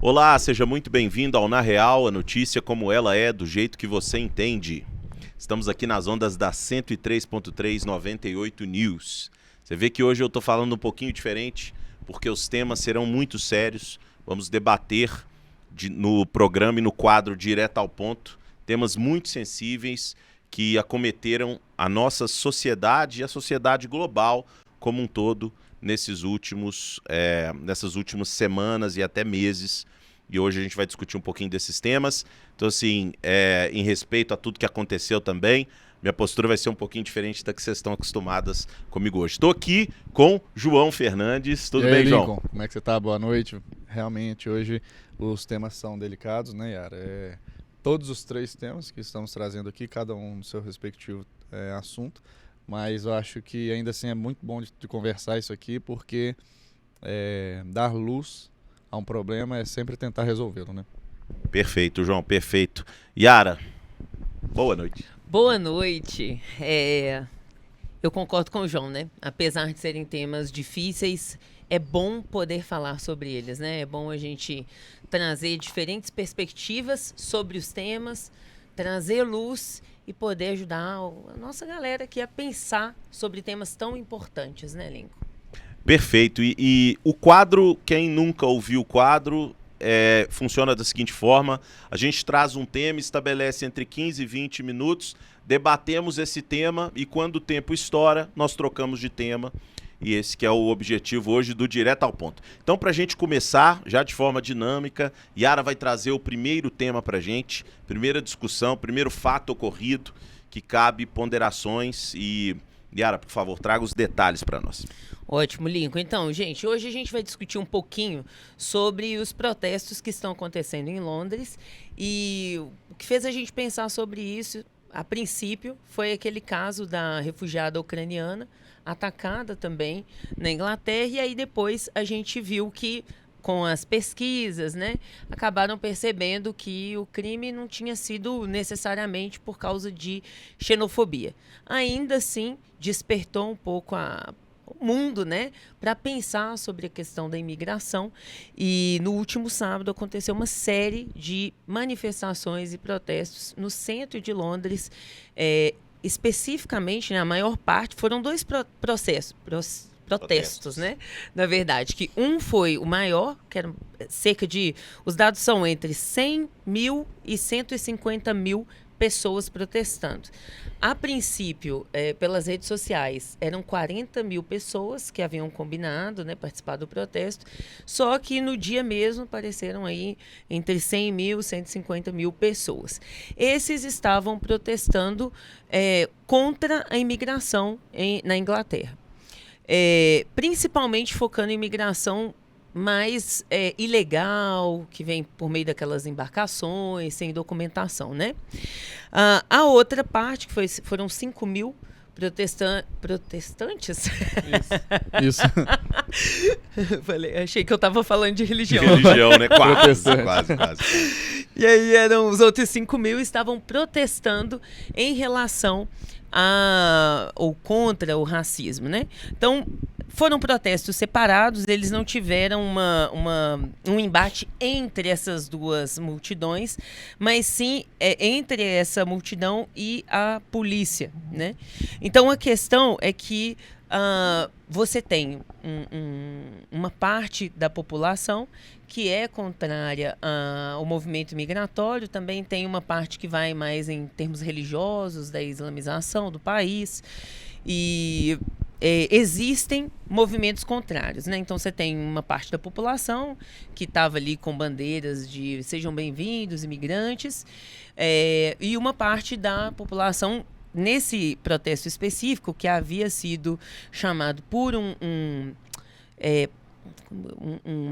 Olá, seja muito bem-vindo ao Na Real, a notícia como ela é, do jeito que você entende. Estamos aqui nas ondas da 103.3 98 News. Você vê que hoje eu estou falando um pouquinho diferente, porque os temas serão muito sérios. Vamos debater no programa e no quadro Direto ao Ponto, temas muito sensíveis que acometeram a nossa sociedade e a sociedade global como um todo nessas últimas semanas e até meses. E hoje a gente vai discutir um pouquinho desses temas. Então, assim, em respeito a tudo que aconteceu também, minha postura vai ser um pouquinho diferente da que vocês estão acostumadas comigo hoje. Estou aqui com João Fernandes. Tudo bem, Lincoln? João? Como é que você está? Boa noite. Realmente, hoje os temas são delicados, né, Yara? Todos os três temas que estamos trazendo aqui, cada um no seu respectivo assunto. Mas eu acho que ainda assim é muito bom de conversar isso aqui, porque dar luz a um problema é sempre tentar resolvê-lo, né? Perfeito, João, perfeito. Yara, boa noite. Boa noite. Eu concordo com o João, né? Apesar de serem temas difíceis, é bom poder falar sobre eles, né? É bom a gente trazer diferentes perspectivas sobre os temas, trazer luz e poder ajudar a nossa galera aqui a pensar sobre temas tão importantes, né, Lincoln? Perfeito. E o quadro, quem nunca ouviu o quadro, funciona da seguinte forma: a gente traz um tema, estabelece entre 15 e 20 minutos, debatemos esse tema e quando o tempo estoura, nós trocamos de tema. E esse que é o objetivo hoje do Direto ao Ponto. Então, para a gente começar, já de forma dinâmica, Yara vai trazer o primeiro tema para a gente, primeira discussão, primeiro fato ocorrido, que cabe ponderações. E, Yara, por favor, traga os detalhes para nós. Ótimo, Lincoln. Então, gente, hoje a gente vai discutir um pouquinho sobre os protestos que estão acontecendo em Londres. E o que fez a gente pensar sobre isso, a princípio, foi aquele caso da refugiada ucraniana, atacada também na Inglaterra, e aí depois a gente viu que, com as pesquisas, né, acabaram percebendo que o crime não tinha sido necessariamente por causa de xenofobia. Ainda assim, despertou um pouco o mundo, né, para pensar sobre a questão da imigração. E no último sábado aconteceu uma série de manifestações e protestos no centro de Londres. Especificamente, né, a maior parte, foram dois protestos, né? Na verdade, que um foi o maior, que era cerca de... Os dados são entre 100 mil e 150 mil pessoas protestando. A princípio, pelas redes sociais, eram 40 mil pessoas que haviam combinado, né, participar do protesto, só que no dia mesmo apareceram aí entre 100 mil e 150 mil pessoas. Esses estavam protestando contra a imigração na Inglaterra, principalmente focando em imigração mais ilegal, que vem por meio daquelas embarcações, sem documentação, né? A outra parte, que foram 5 mil protestantes. Isso. Achei que eu estava falando de religião. De religião, né? Quase. E aí os outros 5 mil estavam protestando em relação ou contra o racismo, né? Então, foram protestos separados, eles não tiveram um embate entre essas duas multidões, mas sim entre essa multidão e a polícia, né? Então, a questão é que você tem uma parte da população que é contrária ao movimento migratório, também tem uma parte que vai mais em termos religiosos, da islamização do país, e existem movimentos contrários, né? Então você tem uma parte da população que estava ali com bandeiras de sejam bem-vindos, imigrantes, e uma parte da população nesse protesto específico que havia sido chamado por um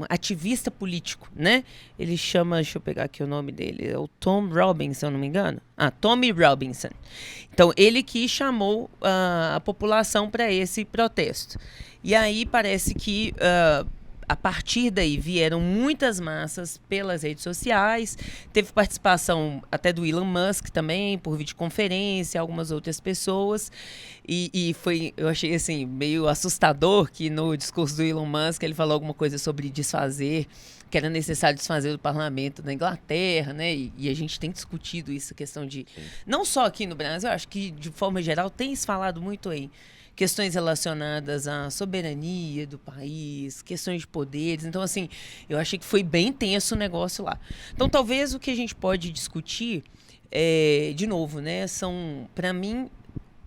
ativista político, né? Ele chama, deixa eu pegar aqui o nome dele, é o Tom Robinson, se eu não me engano. Tommy Robinson. Então, ele que chamou a população para esse protesto. E aí parece que a partir daí vieram muitas massas pelas redes sociais, teve participação até do Elon Musk também, por videoconferência, algumas outras pessoas, e foi, eu achei assim, meio assustador que no discurso do Elon Musk ele falou alguma coisa sobre desfazer que era necessário desfazer o parlamento da Inglaterra, né? E a gente tem discutido isso, a questão de... Sim. Não só aqui no Brasil, eu acho que, de forma geral, tem se falado muito em questões relacionadas à soberania do país, questões de poderes. Então, assim, eu achei que foi bem tenso o negócio lá. Então, talvez o que a gente pode discutir, de novo, né? Para mim,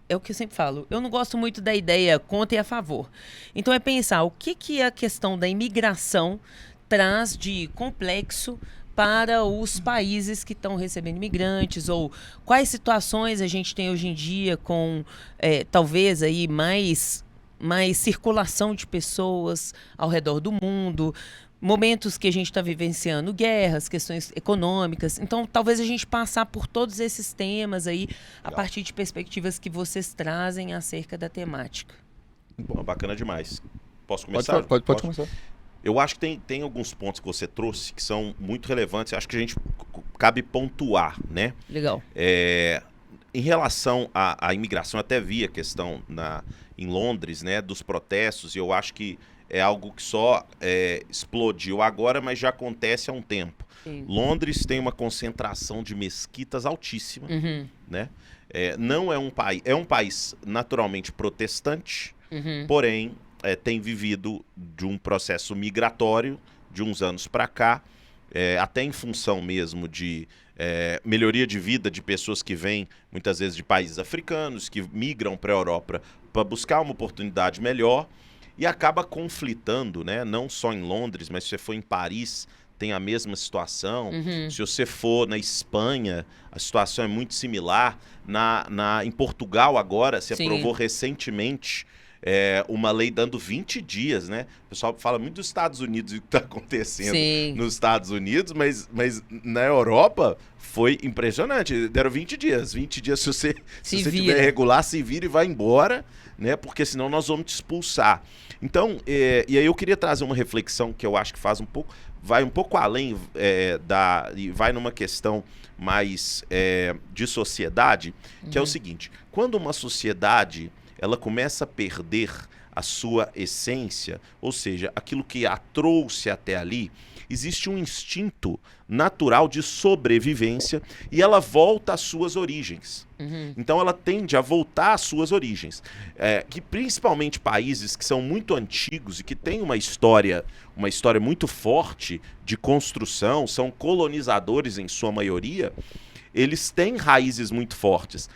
é o que eu sempre falo, eu não gosto muito da ideia contra e a favor. Então, é pensar o que a questão da imigração traz de complexo para os países que estão recebendo imigrantes, ou quais situações a gente tem hoje em dia com, talvez, aí mais circulação de pessoas ao redor do mundo, momentos que a gente está vivenciando guerras, questões econômicas. Então, talvez a gente passar por todos esses temas aí, a partir de perspectivas que vocês trazem acerca da temática. Bom, bacana demais. Posso começar? Pode começar. Eu acho que tem alguns pontos que você trouxe que são muito relevantes. Acho que a gente cabe pontuar, né? Legal. Em relação à imigração, eu até vi a questão em Londres, né, dos protestos, e eu acho que é algo que só explodiu agora, mas já acontece há um tempo. Sim. Londres tem uma concentração de mesquitas altíssima, Uhum. né? Não é um país, é um país naturalmente protestante, Uhum. porém tem vivido de um processo migratório de uns anos para cá, até em função mesmo de melhoria de vida de pessoas que vêm muitas vezes de países africanos, que migram para a Europa para buscar uma oportunidade melhor, e acaba conflitando, né? Não só em Londres, mas se você for em Paris, tem a mesma situação. Uhum. Se você for na Espanha, a situação é muito similar. Em Portugal agora, se Sim. aprovou recentemente uma lei dando 20 dias, né? O pessoal fala muito dos Estados Unidos e o que está acontecendo Sim. nos Estados Unidos, mas na Europa foi impressionante. Deram 20 dias. 20 dias, se você tiver regular, se vira e vai embora, né? Porque senão nós vamos te expulsar. Então, e aí eu queria trazer uma reflexão que eu acho que vai um pouco além e vai numa questão mais de sociedade, que é o seguinte: quando uma sociedade ela começa a perder a sua essência, ou seja, aquilo que a trouxe até ali, existe um instinto natural de sobrevivência e ela volta às suas origens. Uhum. Então ela tende a voltar às suas origens. Que principalmente países que são muito antigos e que têm uma história muito forte de construção, são colonizadores em sua maioria, eles têm raízes muito fortes.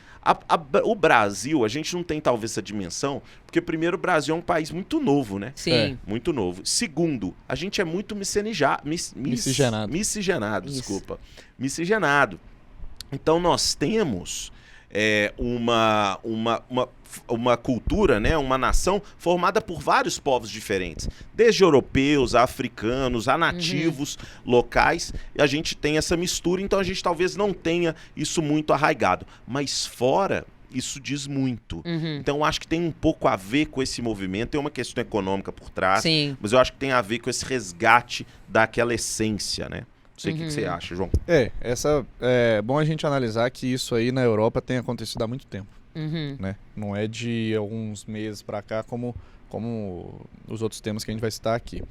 O Brasil, a gente não tem talvez essa dimensão, porque primeiro o Brasil é um país muito novo, né? Sim. Muito novo. Segundo, a gente é muito miscigenado. Isso. Miscigenado. Então nós temos uma cultura, né, uma nação formada por vários povos diferentes, desde europeus, a africanos, a nativos locais, e a gente tem essa mistura, então a gente talvez não tenha isso muito arraigado, mas fora isso diz muito. Então eu acho que tem um pouco a ver com esse movimento, tem uma questão econômica por trás, Sim. mas eu acho que tem a ver com esse resgate daquela essência, né? Não sei o que você acha, João. É bom a gente analisar que isso aí na Europa tem acontecido há muito tempo. Uhum. Né? Não é de alguns meses para cá como os outros temas que a gente vai citar aqui.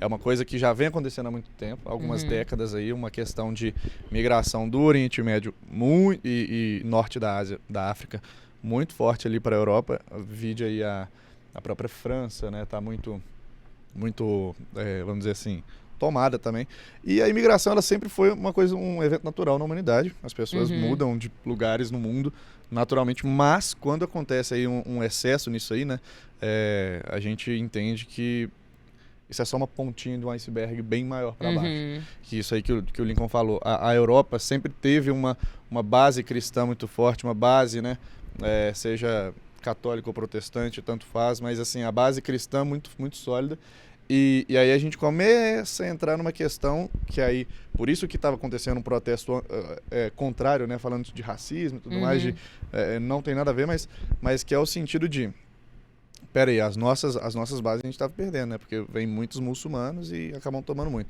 É uma coisa que já vem acontecendo há muito tempo, algumas décadas aí, uma questão de migração do Oriente Médio e norte da Ásia, da África, muito forte ali para a Europa. Vide aí a própria França, né? Tá muito, vamos dizer assim, tomada também. E a imigração, ela sempre foi um evento natural na humanidade. As pessoas mudam de lugares no mundo naturalmente, mas quando acontece aí um excesso nisso aí, né, a gente entende que isso é só uma pontinha de um iceberg bem maior para baixo. Que isso aí que o Lincoln falou. A Europa sempre teve uma base cristã muito forte, uma base, né, seja católico ou protestante, tanto faz, mas assim, a base cristã muito, muito sólida. E aí a gente começa a entrar numa questão que aí, por isso que estava acontecendo um protesto contrário, né, falando de racismo e tudo mais, não tem nada a ver, mas que é o sentido de, peraí, as nossas bases a gente estava perdendo, né, porque vem muitos muçulmanos e acabam tomando muito.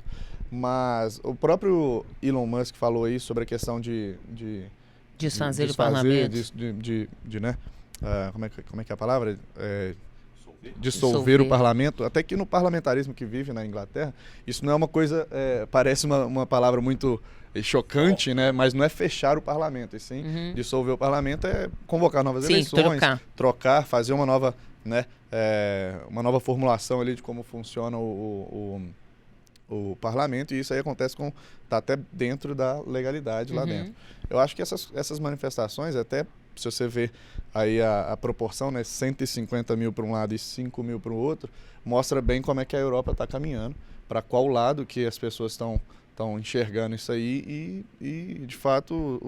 Mas o próprio Elon Musk falou aí sobre a questão de desfazer o parlamento. Né, como é que é a palavra? dissolver o parlamento, até que no parlamentarismo que vive na Inglaterra, isso não é uma coisa, parece uma palavra muito chocante, né? Mas não é fechar o parlamento, e sim dissolver o parlamento é convocar novas eleições, trocar, fazer uma nova, né, uma nova formulação ali de como funciona o parlamento, e isso aí acontece tá até dentro da legalidade lá dentro. Eu acho que essas manifestações, até se você vê aí a proporção, né, 150 mil para um lado e 5 mil para o outro, mostra bem como é que a Europa está caminhando, para qual lado que as pessoas estão enxergando isso aí, e de fato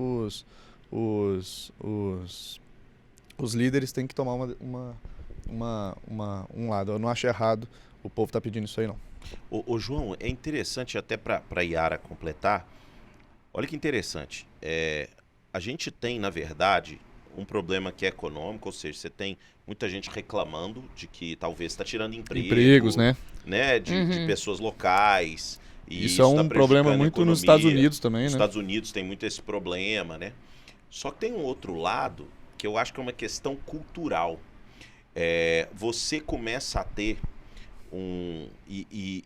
os líderes têm que tomar um lado. Eu não acho errado o povo tá pedindo isso aí, não. Ô João, é interessante até para a Yara completar. Olha que interessante. A gente tem, na verdade, um problema que é econômico, ou seja, você tem muita gente reclamando de que talvez está tirando empregos, né? De pessoas locais. E isso é um problema muito nos Estados Unidos também, né? Nos Estados Unidos tem muito esse problema, né? Só que tem um outro lado que eu acho que é uma questão cultural. Você começa a ter um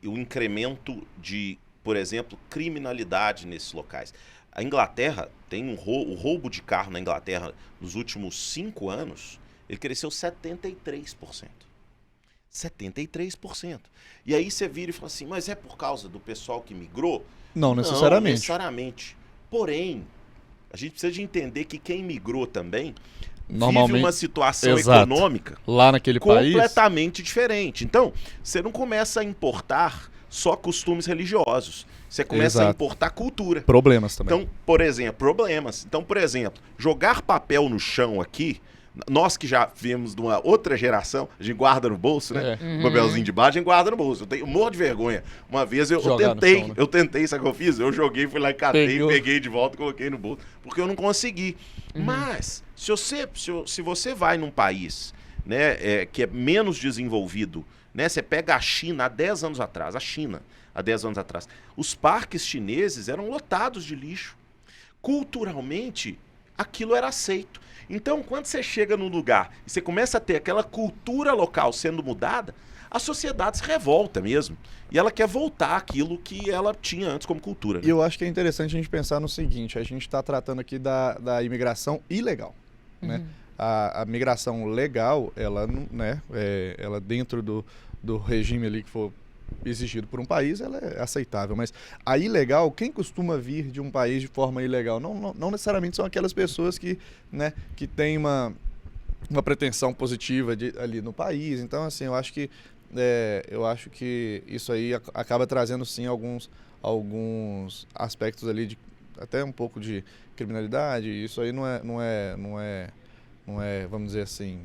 incremento de, por exemplo, criminalidade nesses locais. A Inglaterra tem o roubo de carro na Inglaterra nos últimos 5 anos, ele cresceu 73%. 73%. E aí você vira e fala assim, mas é por causa do pessoal que migrou? Não necessariamente. Não necessariamente. Porém, a gente precisa de entender que quem migrou também vive uma situação econômica lá naquele país completamente diferente. Então, você não começa a importar só costumes religiosos. Você começa a importar cultura. Problemas também. Então, por exemplo, jogar papel no chão aqui, nós que já vimos de uma outra geração, a gente guarda no bolso, né? Um papelzinho de baixo, a gente guarda no bolso. Eu tenho um monte de vergonha. Uma vez eu tentei, sabe o que eu fiz? Eu joguei, fui lá e catei, peguei de volta e coloquei no bolso, porque eu não consegui. Mas, se você vai num país, né, que é menos desenvolvido, né, você pega a China há 10 anos atrás, os parques chineses eram lotados de lixo. Culturalmente, aquilo era aceito. Então, quando você chega num lugar e você começa a ter aquela cultura local sendo mudada, a sociedade se revolta mesmo. E ela quer voltar àquilo que ela tinha antes como cultura. Né? E eu acho que é interessante a gente pensar no seguinte, a gente está tratando aqui da imigração ilegal, né? A migração legal, ela, né, ela dentro do regime ali que for exigido por um país, ela é aceitável. Mas a ilegal, quem costuma vir de um país de forma ilegal? Não necessariamente são aquelas pessoas que, né, que têm uma pretensão positiva ali no país. Então, assim, eu acho que isso aí acaba trazendo, sim, alguns aspectos ali de até um pouco de criminalidade. Isso aí não é, vamos dizer assim,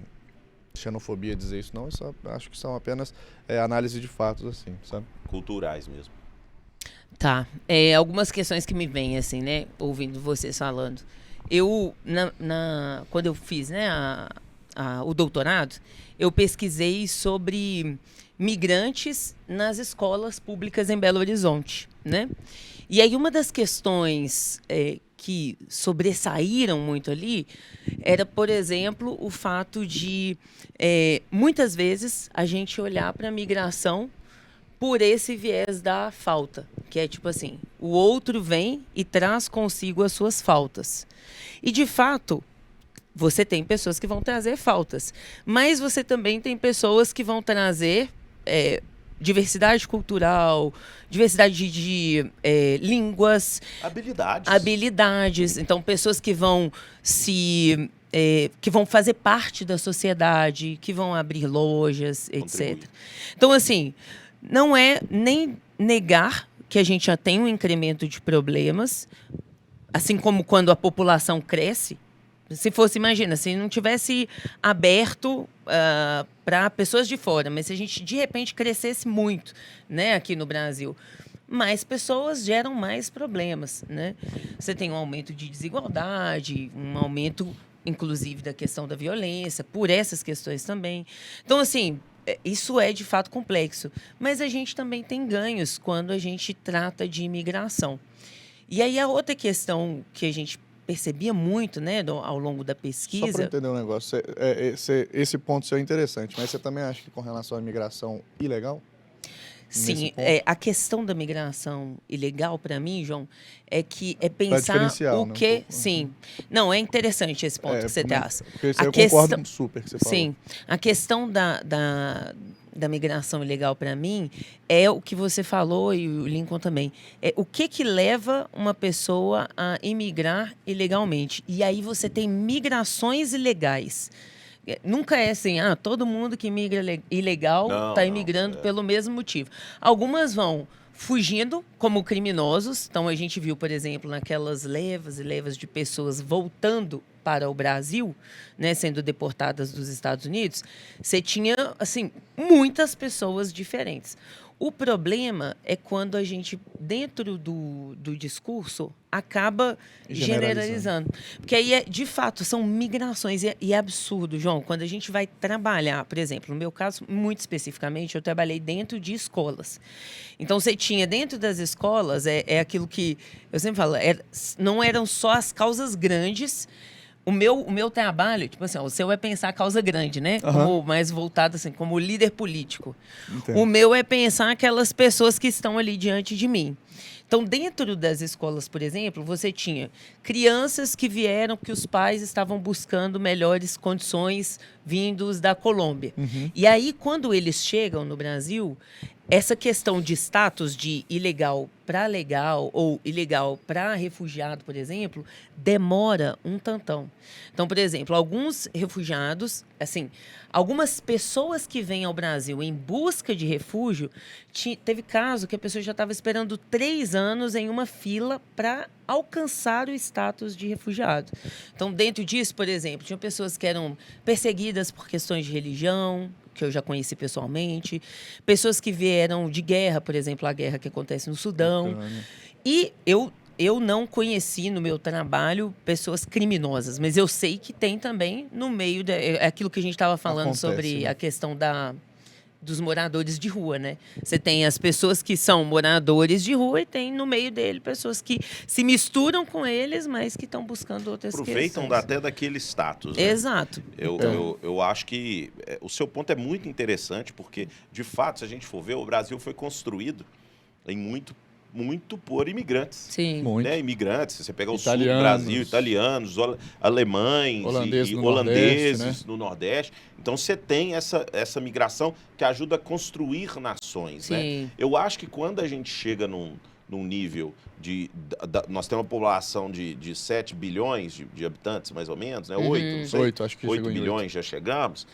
xenofobia dizer isso, não. Isso acho que são apenas análise de fatos, assim, sabe? Culturais mesmo. Tá. Algumas questões que me vêm, assim, né? Ouvindo vocês falando. Eu, quando eu fiz, né, o doutorado, eu pesquisei sobre migrantes nas escolas públicas em Belo Horizonte, né? E aí uma das questões que sobressaíram muito ali era, por exemplo, o fato de muitas vezes a gente olhar para a migração por esse viés da falta, que é tipo assim, o outro vem e traz consigo as suas faltas. E, de fato, você tem pessoas que vão trazer faltas, mas você também tem pessoas que vão trazer diversidade cultural, diversidade de línguas, habilidades. Então, pessoas que vão que vão fazer parte da sociedade, que vão abrir lojas, etc. Então, assim, não é nem negar que a gente já tem um incremento de problemas, assim como quando a população cresce. Se fosse, imagina, se não tivesse aberto para pessoas de fora, mas se a gente, de repente, crescesse muito, né, aqui no Brasil, mais pessoas geram mais problemas, né? Você tem um aumento de desigualdade, um aumento, inclusive, da questão da violência, por essas questões também. Então, assim, isso é, de fato, complexo. Mas a gente também tem ganhos quando a gente trata de imigração. E aí, a outra questão que a gente percebia muito, né, ao longo da pesquisa. Só para entender um negócio, esse ponto seu é interessante, mas você também acha que com relação à imigração ilegal? Sim, a questão da migração ilegal, para mim, João, é que é pensar o que... Sim. Não, é interessante esse ponto que você traz. Porque isso eu concordo super que você falou. Sim. A questão da migração ilegal, para mim, é o que você falou, e o Lincoln também. É o que leva uma pessoa a imigrar ilegalmente. E aí você tem migrações ilegais. Nunca é assim, todo mundo que migra ilegal está imigrando pelo mesmo motivo. Algumas vão fugindo como criminosos. Então, a gente viu, por exemplo, naquelas levas e levas de pessoas voltando para o Brasil, né, sendo deportadas dos Estados Unidos, você tinha, assim, muitas pessoas diferentes. O problema é quando a gente, dentro do discurso, acaba generalizando. Porque aí, de fato, são migrações. E é absurdo, João, quando a gente vai trabalhar, por exemplo, no meu caso, muito especificamente, eu trabalhei dentro de escolas. Então, você tinha dentro das escolas, é aquilo que eu sempre falo, não eram só as causas grandes. O meu trabalho, tipo assim, o seu é pensar a causa grande, né? Como mais voltado, assim, como líder político. Entendo. O meu é pensar aquelas pessoas que estão ali diante de mim. Então, dentro das escolas, por exemplo, você tinha crianças que vieram, que os pais estavam buscando melhores condições vindos da Colômbia. E aí, quando eles chegam no Brasil, essa questão de status de ilegal para legal ou ilegal para refugiado, por exemplo, demora um tantão. Então, por exemplo, alguns refugiados, assim, algumas pessoas que vêm ao Brasil em busca de refúgio, teve caso que a pessoa já estava esperando 3 anos em uma fila para alcançar o status de refugiado. Então, dentro disso, por exemplo, tinha pessoas que eram perseguidas por questões de religião, que eu já conheci pessoalmente, pessoas que vieram de guerra, por exemplo, a guerra que acontece no Sudão. E eu não conheci no meu trabalho pessoas criminosas, mas eu sei que tem também no meio, aquilo que a gente estava falando sobre a questão dos moradores de rua, né? Você tem as pessoas que são moradores de rua e tem no meio dele pessoas que se misturam com eles, mas que estão buscando outras questões. Aproveitam até daquele status, né? Exato. Eu acho que o seu ponto é muito interessante, porque, de fato, se a gente for ver, o Brasil foi construído em muito por imigrantes. Sim. Né? Imigrantes, você pega o sul do Brasil, italianos, alemães, holandeses no Nordeste. Então, você tem essa migração que ajuda a construir nações. Sim. Né? Eu acho que quando a gente chega num nível nós temos uma população de 7 bilhões de habitantes, mais ou menos, né? 8, não sei. 8, acho que 8 bilhões já chegamos.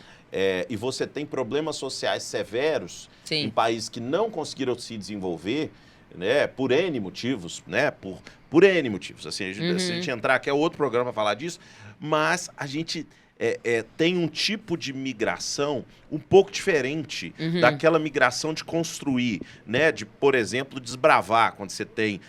E você tem problemas sociais severos em países que não conseguiram se desenvolver, né, por N motivos, né, por N motivos. Assim, se a gente entrar aqui é outro programa para falar disso, mas a gente tem um tipo de migração um pouco diferente daquela migração de construir, né, de, por exemplo, desbravar, quando você tem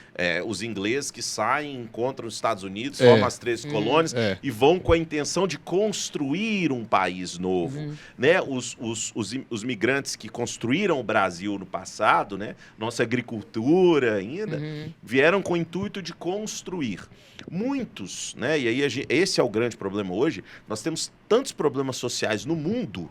os ingleses que saem, encontram os Estados Unidos, formam as 13 colônias e vão com a intenção de construir um país novo. Né? Os migrantes que construíram o Brasil no passado, né, nossa agricultura ainda, vieram com o intuito de construir. Muitos, né, e aí esse é o grande problema hoje, nós temos tantos problemas sociais no mundo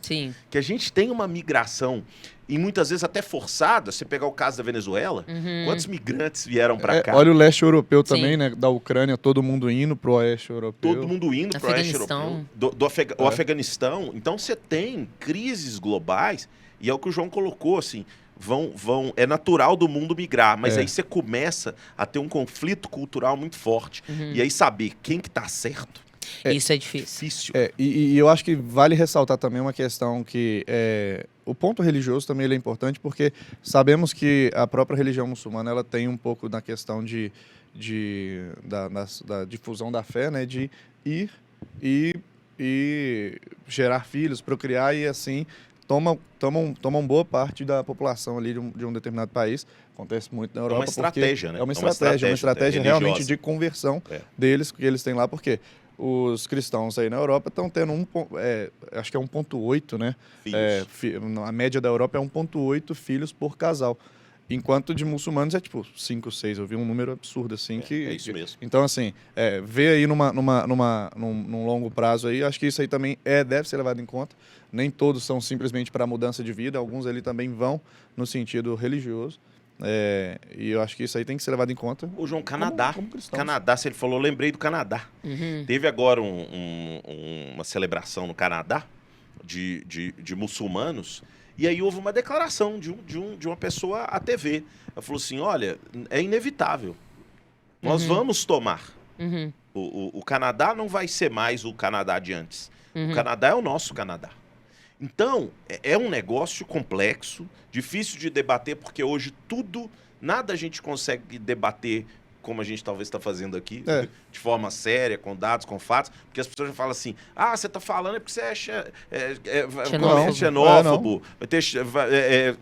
que a gente tem uma migração, e muitas vezes até forçada. Você pegar o caso da Venezuela, quantos migrantes vieram para cá? Olha o leste europeu também, né? Da Ucrânia, todo mundo indo pro oeste europeu. Todo mundo indo pro oeste europeu. O Afeganistão. Então você tem crises globais, e é o que o João colocou, assim, é natural do mundo migrar, mas aí você começa a ter um conflito cultural muito forte. E aí saber quem que tá certo. Isso é difícil. E eu acho que vale ressaltar também uma questão que o ponto religioso também ele é importante, porque sabemos que a própria religião muçulmana ela tem um pouco na questão da difusão da fé, né, de ir e gerar filhos, procriar e assim tomam boa parte da população ali de um determinado país. Acontece muito na Europa. É uma estratégia, né? É uma estratégia realmente de conversão deles, que eles têm lá, porque os cristãos aí na Europa estão tendo acho que é 1,8, né? A média da Europa é 1,8 filhos por casal. Enquanto de muçulmanos é tipo 5, 6. Eu vi um número absurdo assim que... É isso mesmo. Então, assim, ver aí num longo prazo aí, acho que isso aí também deve ser levado em conta. Nem todos são simplesmente para mudança de vida, alguns ali também vão no sentido religioso. E eu acho que isso aí tem que ser levado em conta. O João, Canadá. Como cristãos. Canadá, se ele falou, eu lembrei do Canadá. Teve agora uma celebração no Canadá de muçulmanos. E aí houve uma declaração de uma pessoa à TV. Ela falou assim, olha, é inevitável. Nós vamos tomar. O Canadá não vai ser mais o Canadá de antes. O Canadá é o nosso Canadá. Então, é um negócio complexo, difícil de debater, porque hoje nada a gente consegue debater como a gente talvez está fazendo aqui, de forma séria, com dados, com fatos, porque as pessoas já falam assim, você está falando porque você é xenófobo,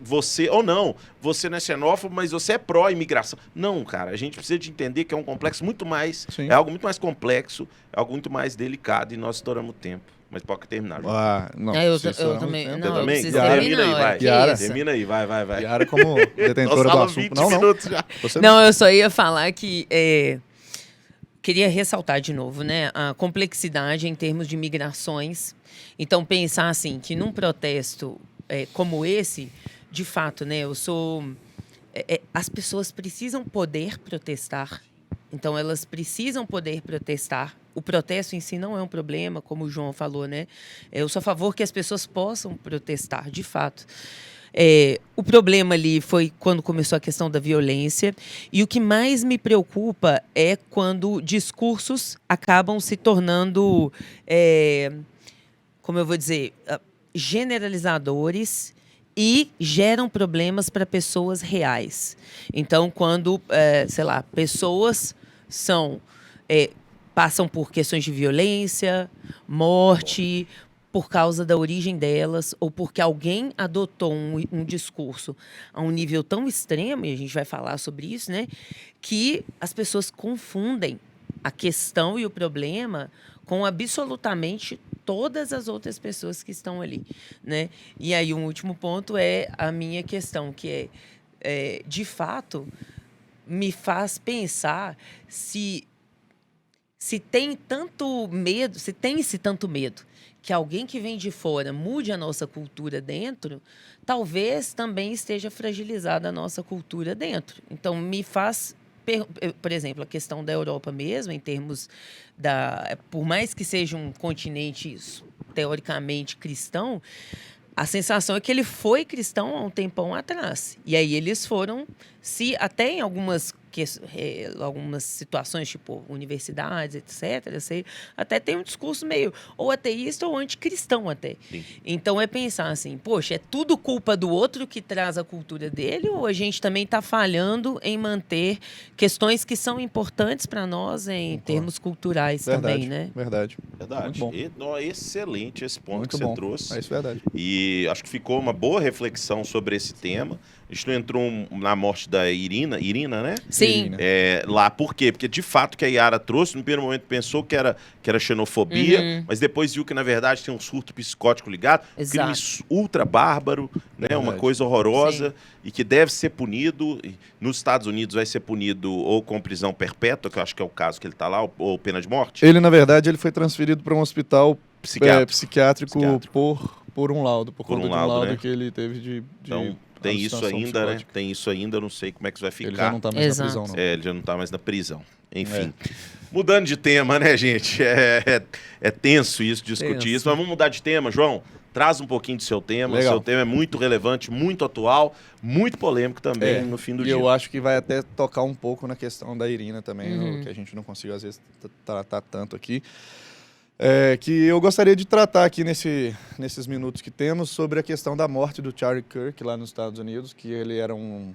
você, ou não, você não é xenófobo, mas você é pró-imigração. Não, cara, a gente precisa de entender que é um complexo muito mais, é algo muito mais complexo, é algo muito mais delicado, e nós estouramos o tempo. Mas pode terminar, João. Não, eu também. Não, eu também? preciso terminar. Termina aí, vai. Yara como detentora do assunto. Não, eu só ia falar que... queria ressaltar de novo, né? A complexidade em termos de migrações. Então, pensar assim, que num protesto como esse, de fato, né? As pessoas precisam poder protestar. Então, elas precisam poder protestar. O protesto em si não é um problema, como o João falou, né? Eu sou a favor que as pessoas possam protestar, de fato. O problema ali foi quando começou a questão da violência. E o que mais me preocupa é quando discursos acabam se tornando, como eu vou dizer, generalizadores e geram problemas para pessoas reais. Então, quando, pessoas passam por questões de violência, morte, por causa da origem delas, ou porque alguém adotou um discurso a um nível tão extremo, e a gente vai falar sobre isso, né, que as pessoas confundem a questão e o problema com absolutamente todas as outras pessoas que estão ali, né? E aí, um último ponto é a minha questão, que de fato, me faz pensar se tem tanto medo, se tem esse tanto medo que alguém que vem de fora mude a nossa cultura dentro, talvez também esteja fragilizada a nossa cultura dentro. Então, me faz, por exemplo, a questão da Europa mesmo, em termos por mais que seja um continente teoricamente cristão, a sensação é que ele foi cristão há um tempão atrás. E aí eles foram, até em algumas situações, tipo universidades, etc., até tem um discurso meio ou ateísta ou anticristão até. Sim. Então é pensar assim, poxa, é tudo culpa do outro que traz a cultura dele, ou a gente também está falhando em manter questões que são importantes para nós em termos culturais também, né? Verdade. Muito bom. Excelente esse ponto que você trouxe. É isso, verdade. E acho que ficou uma boa reflexão sobre esse tema. A gente não entrou na morte da Irina, né? Sim. Lá, por quê? Porque, de fato, que a Yara trouxe, no primeiro momento pensou que era xenofobia, mas depois viu que, na verdade, tem um surto psicótico ligado. Crime ultra bárbaro, né? Uma coisa horrorosa. Sim. E que deve ser punido. Nos Estados Unidos vai ser punido ou com prisão perpétua, que eu acho que é o caso que ele está lá, ou pena de morte. Ele, na verdade, ele foi transferido para um hospital psiquiátrico por um laudo, por conta de um laudo, né? Que ele teve de então, tem isso ainda, né? Tem isso ainda, eu não sei como é que isso vai ficar. Ele já não tá mais na prisão, não. Ele já não tá mais na prisão. Enfim. Mudando de tema, né, gente? É tenso isso, discutir isso. Mas vamos mudar de tema, João. Traz um pouquinho do seu tema. O seu tema é muito relevante, muito atual, muito polêmico também no fim do dia. E eu acho que vai até tocar um pouco na questão da Irina também, que a gente não conseguiu, às vezes, tratar tanto aqui. Que eu gostaria de tratar aqui nesses minutos que temos sobre a questão da morte do Charlie Kirk lá nos Estados Unidos, que ele era um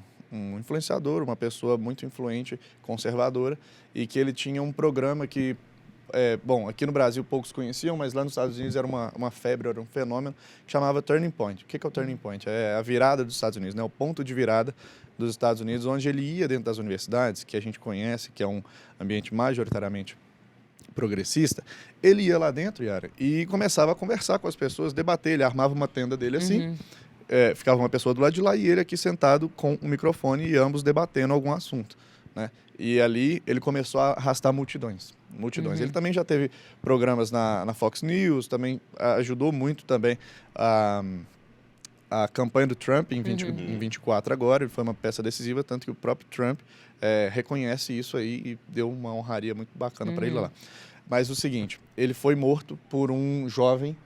influenciador, uma pessoa muito influente, conservadora, e que ele tinha um programa que, aqui no Brasil poucos conheciam, mas lá nos Estados Unidos era uma febre, era um fenômeno, que chamava Turning Point. O que é o Turning Point? É a virada dos Estados Unidos, né? O ponto de virada dos Estados Unidos, onde ele ia dentro das universidades, que a gente conhece, que é um ambiente majoritariamente progressista, ele ia lá dentro, Yara, e começava a conversar com as pessoas, debater, ele armava uma tenda dele assim, ficava uma pessoa do lado de lá e ele aqui sentado com um microfone e ambos debatendo algum assunto, né? E ali ele começou a arrastar multidões. Ele também já teve programas na Fox News, também ajudou muito também a campanha do Trump em 24 agora. Ele foi uma peça decisiva, tanto que o próprio Trump reconhece isso aí e deu uma honraria muito bacana para ele lá. Mas o seguinte, ele foi morto por um jovem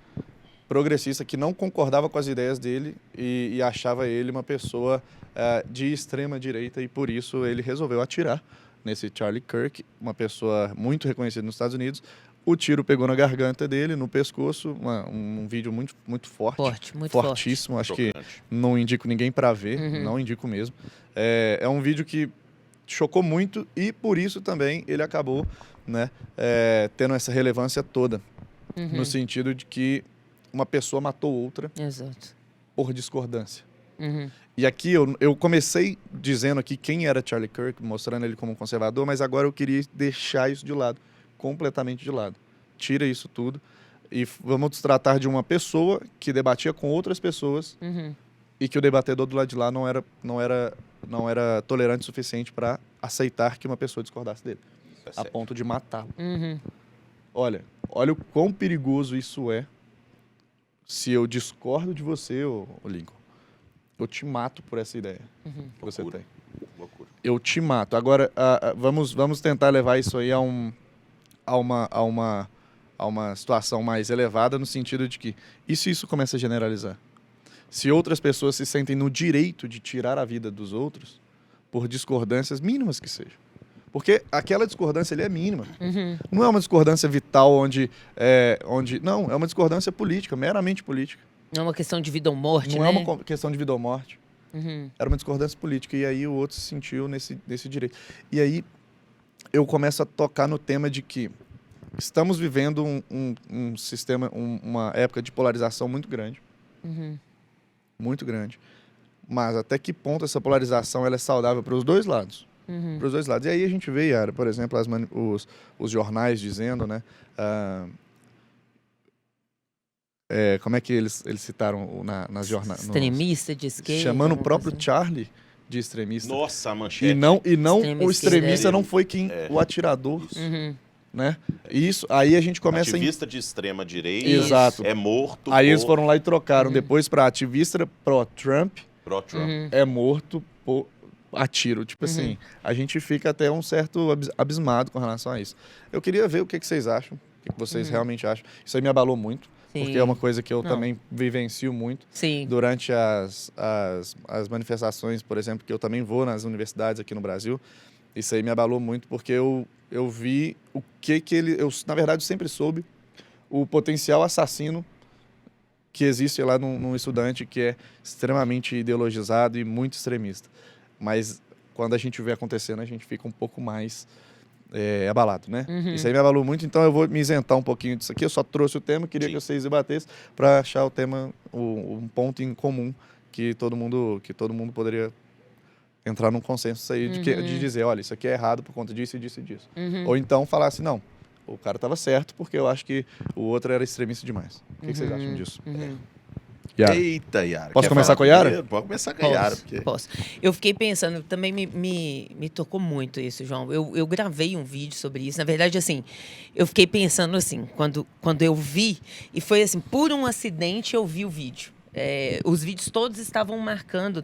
progressista que não concordava com as ideias dele e achava ele uma pessoa de extrema direita, e por isso ele resolveu atirar nesse Charlie Kirk, uma pessoa muito reconhecida nos Estados Unidos. O tiro pegou na garganta dele, no pescoço, um vídeo muito, muito forte. Fortíssimo. Acho que não indico ninguém para ver, não indico mesmo. É um vídeo que chocou muito e por isso também ele acabou, né, tendo essa relevância toda, no sentido de que uma pessoa matou outra. Exato. Por discordância. E aqui eu comecei dizendo aqui quem era Charlie Kirk, mostrando ele como um conservador, mas agora eu queria deixar isso de lado, completamente de lado. Tira isso tudo e vamos tratar de uma pessoa que debatia com outras pessoas e que o debatedor do lado de lá não era tolerante o suficiente para aceitar que uma pessoa discordasse dele, a ponto de matá-lo. Olha o quão perigoso isso é. Se eu discordo de você, ô Lincoln, eu te mato por essa ideia que você tem. Loucura. Eu te mato. Agora, vamos tentar levar isso aí a uma situação mais elevada, no sentido de que, e se isso começa a generalizar? Se outras pessoas se sentem no direito de tirar a vida dos outros por discordâncias mínimas que sejam. Porque aquela discordância ali é mínima. Não é uma discordância vital não, é uma discordância política, meramente política. Não é uma questão de vida ou morte, Não né? é uma questão de vida ou morte. Era uma discordância política. E aí o outro se sentiu nesse direito. E aí eu começo a tocar no tema de que estamos vivendo um sistema, uma época de polarização muito grande. Muito grande. Mas até que ponto essa polarização ela é saudável para os dois lados? Para os dois lados. E aí a gente vê, Yara, por exemplo, os jornais dizendo, né? Como é que eles citaram nas jornais? Extremista de esquerda. Chamando o próprio Charlie de extremista. Nossa, a manchete. E não o extremista não foi o atirador. Né? Isso, aí a gente começa ativista de extrema direita. Exato. É morto. Aí eles foram lá e trocaram depois para ativista pró-Trump. É morto por a tiro. Tipo assim, a gente fica até um certo abismado com relação a isso. Eu queria ver o que vocês acham, o que vocês realmente acham. Isso aí me abalou muito, porque é uma coisa que eu também vivencio muito. Durante as manifestações, por exemplo, que eu também vou nas universidades aqui no Brasil. Isso aí me abalou muito, porque eu vi o que ele... na verdade, eu sempre soube o potencial assassino que existe lá num estudante que é extremamente ideologizado e muito extremista. Mas quando a gente vê acontecendo, a gente fica um pouco mais abalado, né? Isso aí me abalou muito, então eu vou me isentar um pouquinho disso aqui. Eu só trouxe o tema, queria que vocês debatessem para achar o tema, um ponto em comum que todo mundo poderia entrar num consenso aí de dizer, olha, isso aqui é errado por conta disso e disso e disso. Ou então falar assim, não, o cara estava certo porque eu acho que o outro era extremista demais. O que vocês acham disso? Yara. Eita, Yara. Posso começar com a Yara? Pode começar com a Yara. Posso. Eu fiquei pensando, também me tocou muito isso, João. Eu gravei um vídeo sobre isso. Na verdade, assim, eu fiquei pensando assim, quando eu vi, e foi assim, por um acidente eu vi o vídeo. Os vídeos todos estavam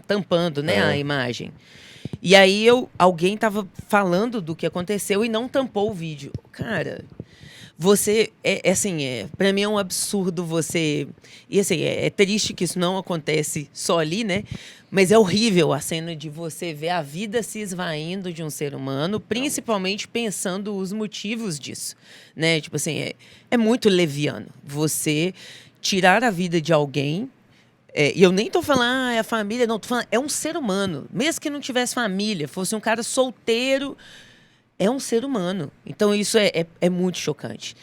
tampando, né, a imagem. E aí alguém estava falando do que aconteceu e não tampou o vídeo. Cara, você, pra mim é um absurdo você... E assim, é triste que isso não acontece só ali, né? Mas é horrível a cena de você ver a vida se esvaindo de um ser humano, principalmente pensando os motivos disso, né? Tipo assim, é muito leviano você tirar a vida de alguém. E eu nem tô falando, é a família, não, tô falando, é um ser humano. Mesmo que não tivesse família, fosse um cara solteiro, é um ser humano. Então isso é muito chocante.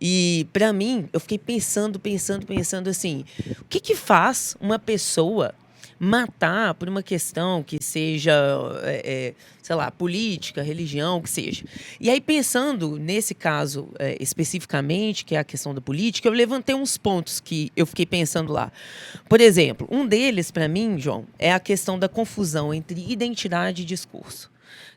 E para mim, eu fiquei pensando assim, o que faz uma pessoa matar por uma questão que seja, sei lá, política, religião, que seja. E aí, pensando nesse caso especificamente, que é a questão da política, eu levantei uns pontos que eu fiquei pensando lá. Por exemplo, um deles, para mim, João, é a questão da confusão entre identidade e discurso.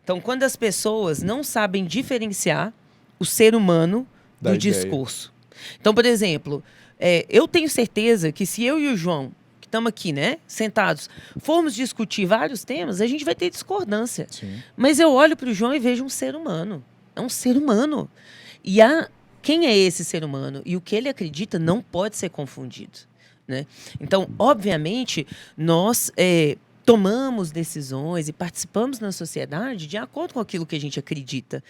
Então, quando as pessoas não sabem diferenciar o ser humano do discurso. Então, por exemplo, eu tenho certeza que se eu e o João, que estamos aqui, né, sentados, formos discutir vários temas, a gente vai ter discordância. Sim. Mas eu olho para o João e vejo um ser humano. É um ser humano. E quem é esse ser humano? E o que ele acredita não pode ser confundido, né? Então, obviamente, nós tomamos decisões e participamos na sociedade de acordo com aquilo que a gente acredita.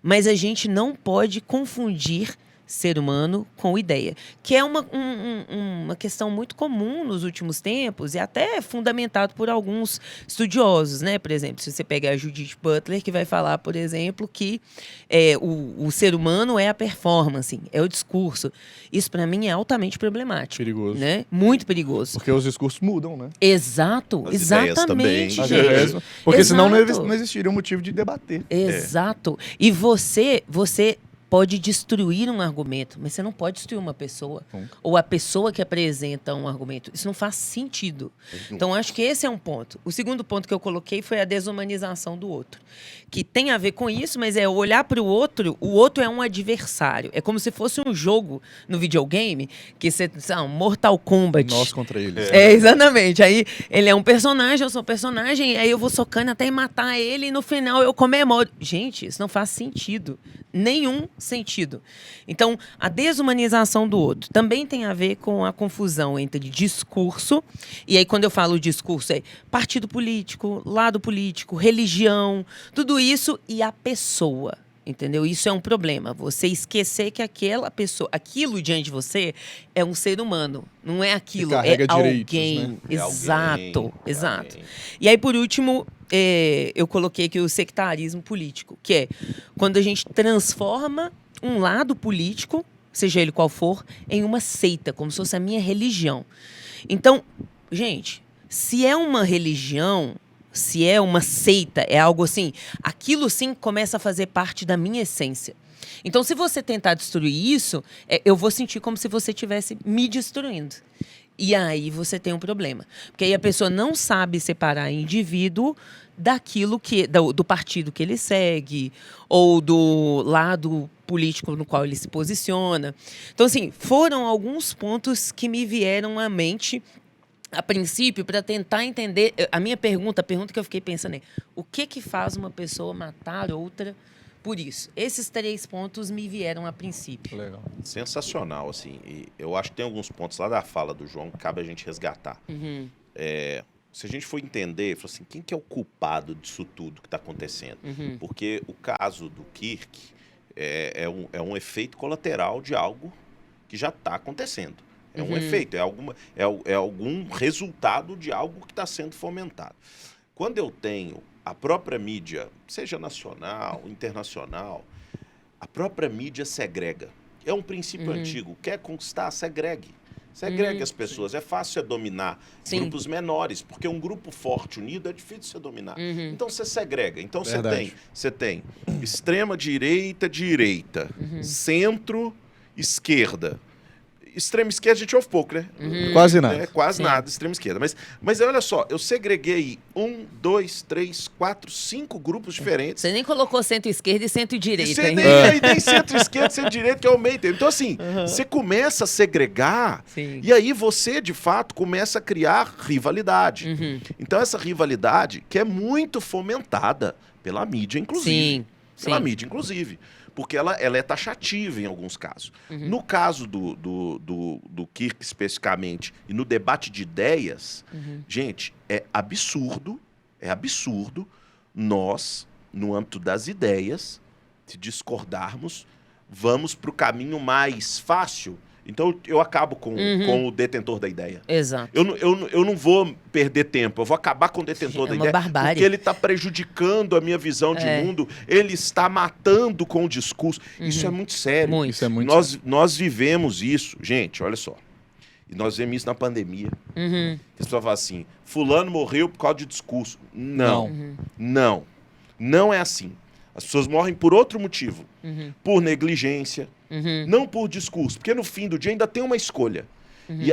Mas a gente não pode confundir ser humano com ideia, que é uma questão muito comum nos últimos tempos e até fundamentado por alguns estudiosos, né? Por exemplo, se você pegar a Judith Butler, que vai falar, por exemplo, que o ser humano é a performance, é o discurso. Isso, para mim, é altamente problemático. Perigoso. Né? Muito perigoso. Porque os discursos mudam, né? Exato, as exatamente, ideias também. gente. Porque senão Exato. não existiria um motivo de debater. Exato. E você pode destruir um argumento, mas você não pode destruir uma pessoa. Nunca. Ou a pessoa que apresenta um argumento. Isso não faz sentido. Então, acho que esse é um ponto. O segundo ponto que eu coloquei foi a desumanização do outro. Que tem a ver com isso, mas é olhar para o outro é um adversário. É como se fosse um jogo no videogame, que você, um Mortal Kombat. Nós contra eles. Exatamente. Aí ele é um personagem, eu sou um personagem, aí eu vou socando até matar ele e no final eu comemoro. Gente, isso não faz sentido. Nenhum sentido. Então, a desumanização do outro também tem a ver com a confusão entre discurso, e aí quando eu falo discurso é partido político, lado político, religião, tudo isso e a pessoa. Entendeu? Isso é um problema. Você esquecer que aquela pessoa, aquilo diante de você é um ser humano. Não é aquilo, é alguém. Né? Exato, É exato. alguém. E aí, por último, eu coloquei aqui o sectarismo político, que é quando a gente transforma um lado político, seja ele qual for, em uma seita, como se fosse a minha religião. Então, gente, se é uma religião, se é uma seita, é algo assim, aquilo sim começa a fazer parte da minha essência. Então, se você tentar destruir isso, eu vou sentir como se você estivesse me destruindo. E aí você tem um problema. Porque aí a pessoa não sabe separar indivíduo daquilo do partido que ele segue, ou do lado político no qual ele se posiciona. Então, assim, foram alguns pontos que me vieram à mente a princípio, para tentar entender, a pergunta que eu fiquei pensando é, o que faz uma pessoa matar outra por isso? Esses 3 pontos me vieram a princípio. Legal. Sensacional, assim. E eu acho que tem alguns pontos lá da fala do João que cabe a gente resgatar. Uhum. Se a gente for entender, assim, quem que é o culpado disso tudo que está acontecendo? Uhum. Porque o caso do Kirk é um efeito colateral de algo que já está acontecendo. É um efeito, é algum resultado de algo que está sendo fomentado. Quando eu tenho a própria mídia, seja nacional, internacional, a própria mídia segrega. É um princípio antigo. Quer conquistar, segregue. Segregue as pessoas. É fácil dominar grupos menores, porque um grupo forte, unido, é difícil você dominar. Então você segrega. Então você tem extrema direita, centro, esquerda. Extrema esquerda a gente ouve pouco, né? Quase nada. Quase nada, extrema esquerda. Mas olha só, eu segreguei 1, 2, 3, 4, 5 grupos diferentes. Você nem colocou centro-esquerda e centro-direita. E tem centro-esquerda e centro-direita, que é o meio termo. Então, assim, você começa a segregar e aí você, de fato, começa a criar rivalidade. Então, essa rivalidade que é muito fomentada pela mídia, inclusive. Pela mídia, inclusive. Porque ela é taxativa em alguns casos. No caso do Kirk especificamente, e no debate de ideias, gente, é absurdo nós, no âmbito das ideias, se discordarmos, vamos para o caminho mais fácil. Então eu acabo com o detentor da ideia. Exato. Eu não vou perder tempo, eu vou acabar com o detentor da ideia. Barbárie. Porque ele está prejudicando a minha visão de mundo, ele está matando com o discurso. Isso é muito sério. Muito. Isso é muito Nós vivemos isso, gente, olha só. E nós vemos isso na pandemia. As pessoa fala assim, fulano morreu por causa de discurso. Não, Uhum. não. Não é assim. As pessoas morrem por outro motivo. Uhum. Por negligência, Uhum. não por discurso. Porque no fim do dia ainda tem uma escolha.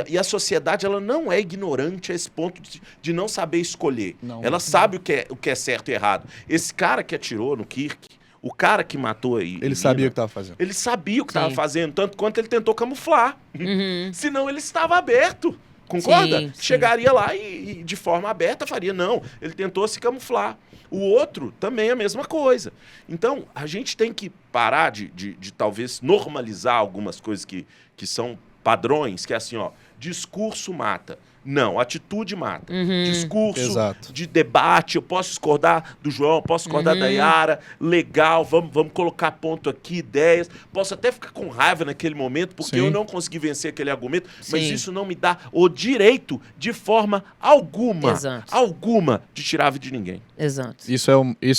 E a sociedade ela não é ignorante a esse ponto de não saber escolher. Não. Ela sabe o que é certo e errado. Esse cara que atirou no Kirk, o cara que matou aí. Ele sabia o que estava fazendo. Ele sabia o que Sim. estava fazendo, tanto quanto ele tentou camuflar. Uhum. Senão ele estava aberto. Concorda? Sim, sim. Chegaria lá e de forma aberta faria. Não, ele tentou se camuflar. O outro também é a mesma coisa. Então, a gente tem que parar de talvez normalizar algumas coisas que são padrões, que é assim, ó, discurso mata. Não, atitude mata. Uhum. Discurso Exato. de debate, eu posso discordar do João, posso discordar da Yara, legal, vamos colocar ponto aqui, ideias. Posso até ficar com raiva naquele momento, porque Sim. eu não consegui vencer aquele argumento, mas Sim. isso não me dá o direito, de forma alguma, Exato. alguma, de tirar a vida de ninguém. Exato. Isso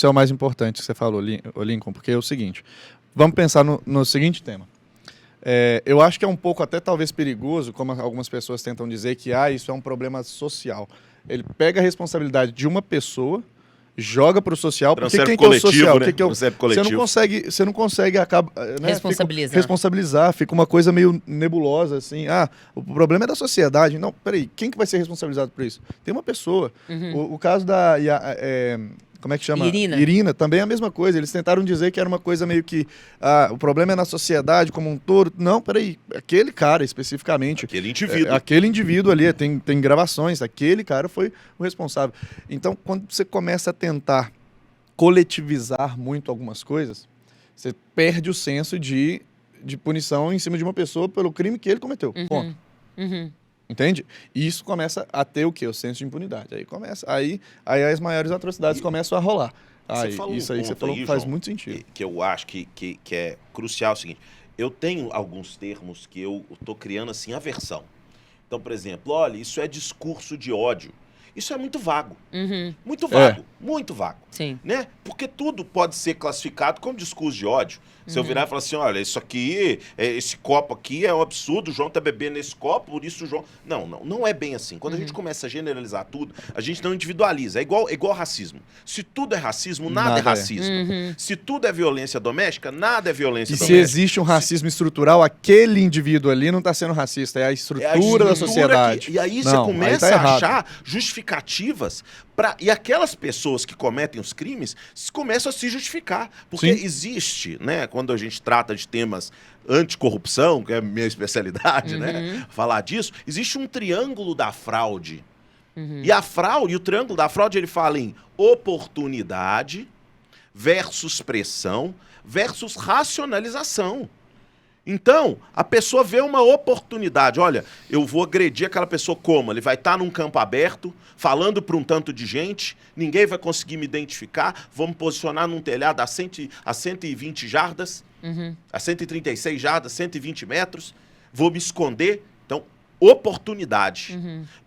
é o mais importante que você falou, Lincoln, porque é o seguinte, vamos pensar no seguinte tema. Eu acho que é um pouco até talvez perigoso, como algumas pessoas tentam dizer, que isso é um problema social. Ele pega a responsabilidade de uma pessoa, joga para o social, porque Transfere quem que é o coletivo, social? né? Que é o... Transfere Você não consegue Responsabilizar. responsabilizar, fica uma coisa meio nebulosa, assim, o problema é da sociedade. Não, peraí, quem que vai ser responsabilizado por isso? Tem uma pessoa. Uhum. O caso da... como é que chama? Irina. Também é a mesma coisa. Eles tentaram dizer que era uma coisa meio que o problema é na sociedade como um todo. Não, peraí, aquele cara especificamente. Aquele indivíduo. Aquele indivíduo ali, tem gravações, aquele cara foi o responsável. Então, quando você começa a tentar coletivizar muito algumas coisas, você perde o senso de punição em cima de uma pessoa pelo crime que ele cometeu. Ponto. Uhum. Entende? E isso começa a ter o quê? O senso de impunidade. Aí as maiores atrocidades começam a rolar. Isso aí que você falou faz muito sentido. Que eu acho que é crucial. É o seguinte, eu tenho alguns termos que eu estou criando assim, aversão. Então, por exemplo, olha, isso é discurso de ódio. Isso é muito vago. Uhum. Muito vago. Muito vago. Sim. Né? Porque tudo pode ser classificado como discurso de ódio. Se eu virar e falar assim, olha, isso aqui, esse copo aqui é um absurdo, o João tá bebendo esse copo, por isso o João... Não é bem assim. Quando a gente começa a generalizar tudo, a gente não individualiza. É igual racismo. Se tudo é racismo, nada é racismo. Uhum. Se tudo é violência doméstica, nada é violência E se doméstica. existe um racismo estrutural, aquele indivíduo ali não está sendo racista, é a estrutura da sociedade. E aí você começa a achar justificativas e aquelas pessoas que cometem os crimes começam a se justificar. Porque existe, né, quando a gente trata de temas anticorrupção, que é a minha especialidade, né, falar disso, existe um triângulo da fraude. E a fraude, e o triângulo da fraude, ele fala em oportunidade versus pressão versus racionalização. Então, a pessoa vê uma oportunidade. Olha, eu vou agredir aquela pessoa como? Ele vai estar num campo aberto, falando para um tanto de gente, ninguém vai conseguir me identificar, vamos posicionar num telhado a 120 jardas, a 136 jardas, 120 metros, vou me esconder. Então, oportunidade.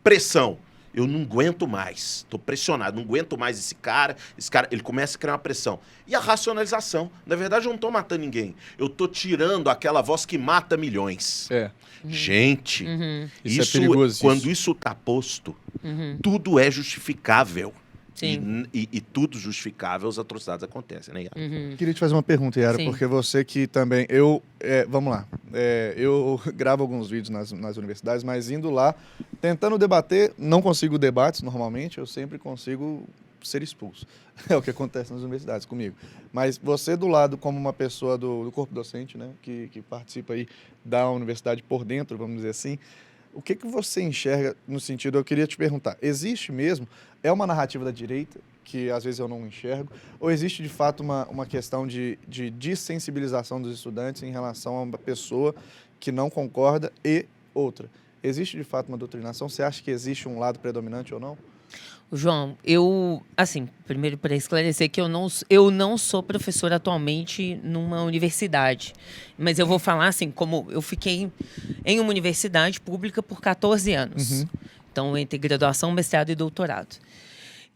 Pressão. Eu não aguento mais, estou pressionado, não aguento mais esse cara, ele começa a criar uma pressão. E a racionalização, na verdade eu não estou matando ninguém, eu estou tirando aquela voz que mata milhões. Gente, Isso é perigoso. Quando isso está posto, tudo é justificável. Sim. E tudo justificável, as atrocidades acontecem, né, Yara? Queria te fazer uma pergunta, Yara, Sim. porque você que também... vamos lá. Eu gravo alguns vídeos nas universidades, mas indo lá, tentando debater, não consigo debates normalmente, eu sempre consigo ser expulso. É o que acontece nas universidades comigo. Mas você do lado, como uma pessoa do corpo docente, né, que participa aí da universidade por dentro, vamos dizer assim, o que você enxerga no sentido, eu queria te perguntar, existe mesmo, é uma narrativa da direita, que às vezes eu não enxergo, ou existe de fato uma questão de dessensibilização dos estudantes em relação a uma pessoa que não concorda e outra? Existe de fato uma doutrinação? Você acha que existe um lado predominante ou não? João, primeiro para esclarecer que eu não sou professora atualmente numa universidade, mas eu vou falar assim, como eu fiquei em uma universidade pública por 14 anos, então entre graduação, mestrado e doutorado.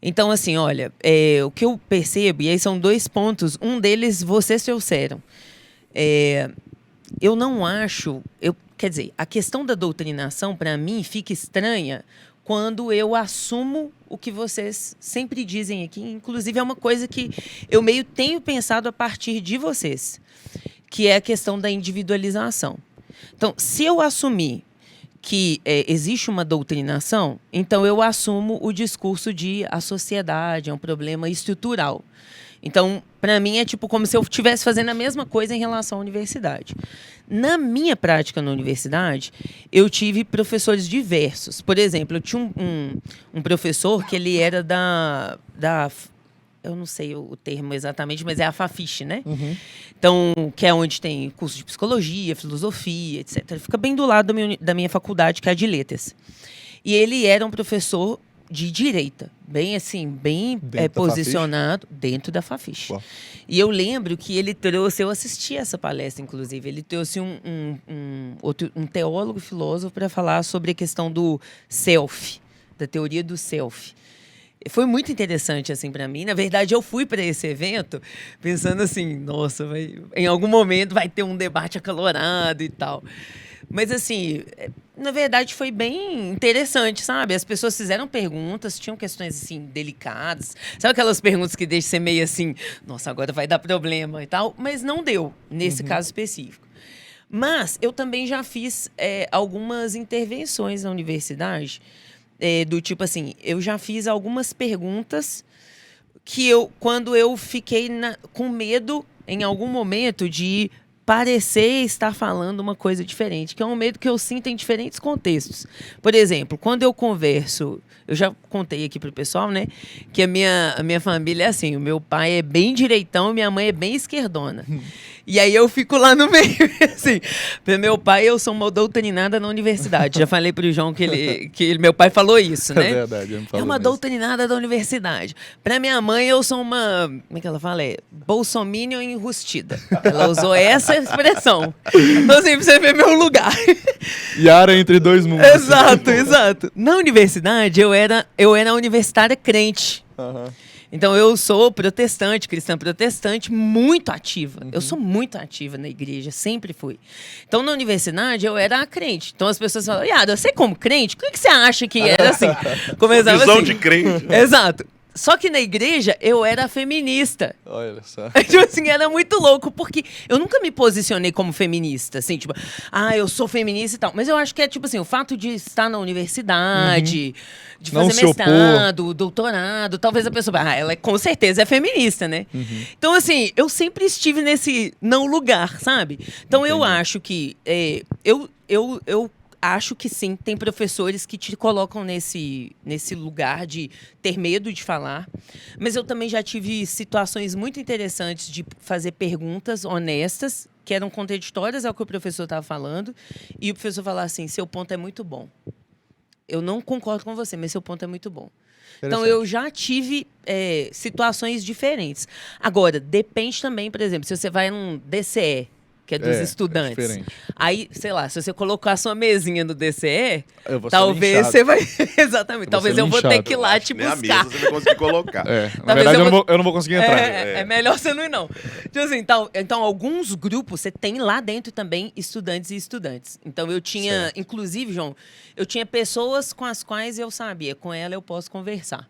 Então, assim, olha, o que eu percebo, e aí são 2 pontos, um deles vocês trouxeram. Eu não acho, quer dizer, a questão da doutrinação, para mim, fica estranha quando eu assumo o que vocês sempre dizem aqui. Inclusive, é uma coisa que eu meio tenho pensado a partir de vocês, que é a questão da individualização. Então, se eu assumir que existe uma doutrinação, então eu assumo o discurso de a sociedade é um problema estrutural. Então, para mim, é tipo como se eu estivesse fazendo a mesma coisa em relação à universidade. Na minha prática na universidade, eu tive professores diversos. Por exemplo, eu tinha um professor que ele era da eu não sei o termo exatamente, mas é a Fafiche, né? Uhum. Então, que é onde tem curso de psicologia, filosofia, etc. Ele fica bem do lado da minha faculdade, que é a de letras. E ele era um professor de direita, bem assim, bem posicionado dentro da Fafiche. Uau. E eu lembro que ele trouxe, eu assisti essa palestra, inclusive, ele trouxe um teólogo filósofo para falar sobre a questão do self, da teoria do self. Foi muito interessante, assim, para mim. Na verdade, eu fui para esse evento pensando assim, nossa, em algum momento vai ter um debate acalorado e tal. Mas, assim, na verdade, foi bem interessante, sabe? As pessoas fizeram perguntas, tinham questões, assim, delicadas. Sabe aquelas perguntas que deixam você meio assim, nossa, agora vai dar problema e tal? Mas não deu, nesse caso específico. Mas eu também já fiz algumas intervenções na universidade, do tipo assim, eu já fiz algumas perguntas que quando eu fiquei com medo, em algum momento, de parecer estar falando uma coisa diferente, que é um medo que eu sinto em diferentes contextos. Por exemplo, quando eu converso, eu já contei aqui pro pessoal, né, que a minha família é assim, o meu pai é bem direitão, minha mãe é bem esquerdona. E aí eu fico lá no meio, assim, para meu pai eu sou uma doutrinada na universidade. Já falei pro João que meu pai falou isso, né? É verdade, ele me falou uma mesmo. doutrinada da universidade. Para minha mãe eu sou uma, como é que ela fala? Bolsominion enrustida. Ela usou essa expressão. Então assim, pra você ver meu lugar. Yara entre dois mundos. Exato, exato. Na universidade eu era universitária crente. Aham. Então, eu sou protestante, cristã protestante, muito ativa. Eu sou muito ativa na igreja, sempre fui. Então, na universidade, eu era crente. Então, as pessoas falam, Yara, você como crente, o que você acha que era assim? Começava Visão assim. de crente. Exato. Só que na igreja, eu era feminista. Olha só. Tipo assim, era muito louco, porque eu nunca me posicionei como feminista, assim, tipo, eu sou feminista e tal. Mas eu acho que é, tipo assim, o fato de estar na universidade, de Não fazer se opor. mestrado, doutorado, talvez a pessoa, ela com certeza é feminista, né? Então, assim, eu sempre estive nesse não lugar, sabe? Então, eu acho que, eu acho que sim, tem professores que te colocam nesse lugar de ter medo de falar. Mas eu também já tive situações muito interessantes de fazer perguntas honestas, que eram contraditórias ao que o professor estava falando, e o professor falar assim, seu ponto é muito bom. Eu não concordo com você, mas seu ponto é muito bom. Então, eu já tive situações diferentes. Agora, depende também, por exemplo, se você vai num DCE, que é dos estudantes. diferente. Aí, sei lá, se você colocar a sua mesinha no DCE, Eu vou ser talvez linchado. você vai... Exatamente. Talvez ser eu vou ter linchado. que ir lá te Nem a buscar. mesa você vai conseguir colocar. Na Talvez verdade, eu eu não vou conseguir entrar. É melhor você não ir, não. Tipo assim, então, alguns grupos, você tem lá dentro também estudantes e estudantes. Então, eu tinha... Certo. Inclusive, João, eu tinha pessoas com as quais eu sabia, com ela eu posso conversar.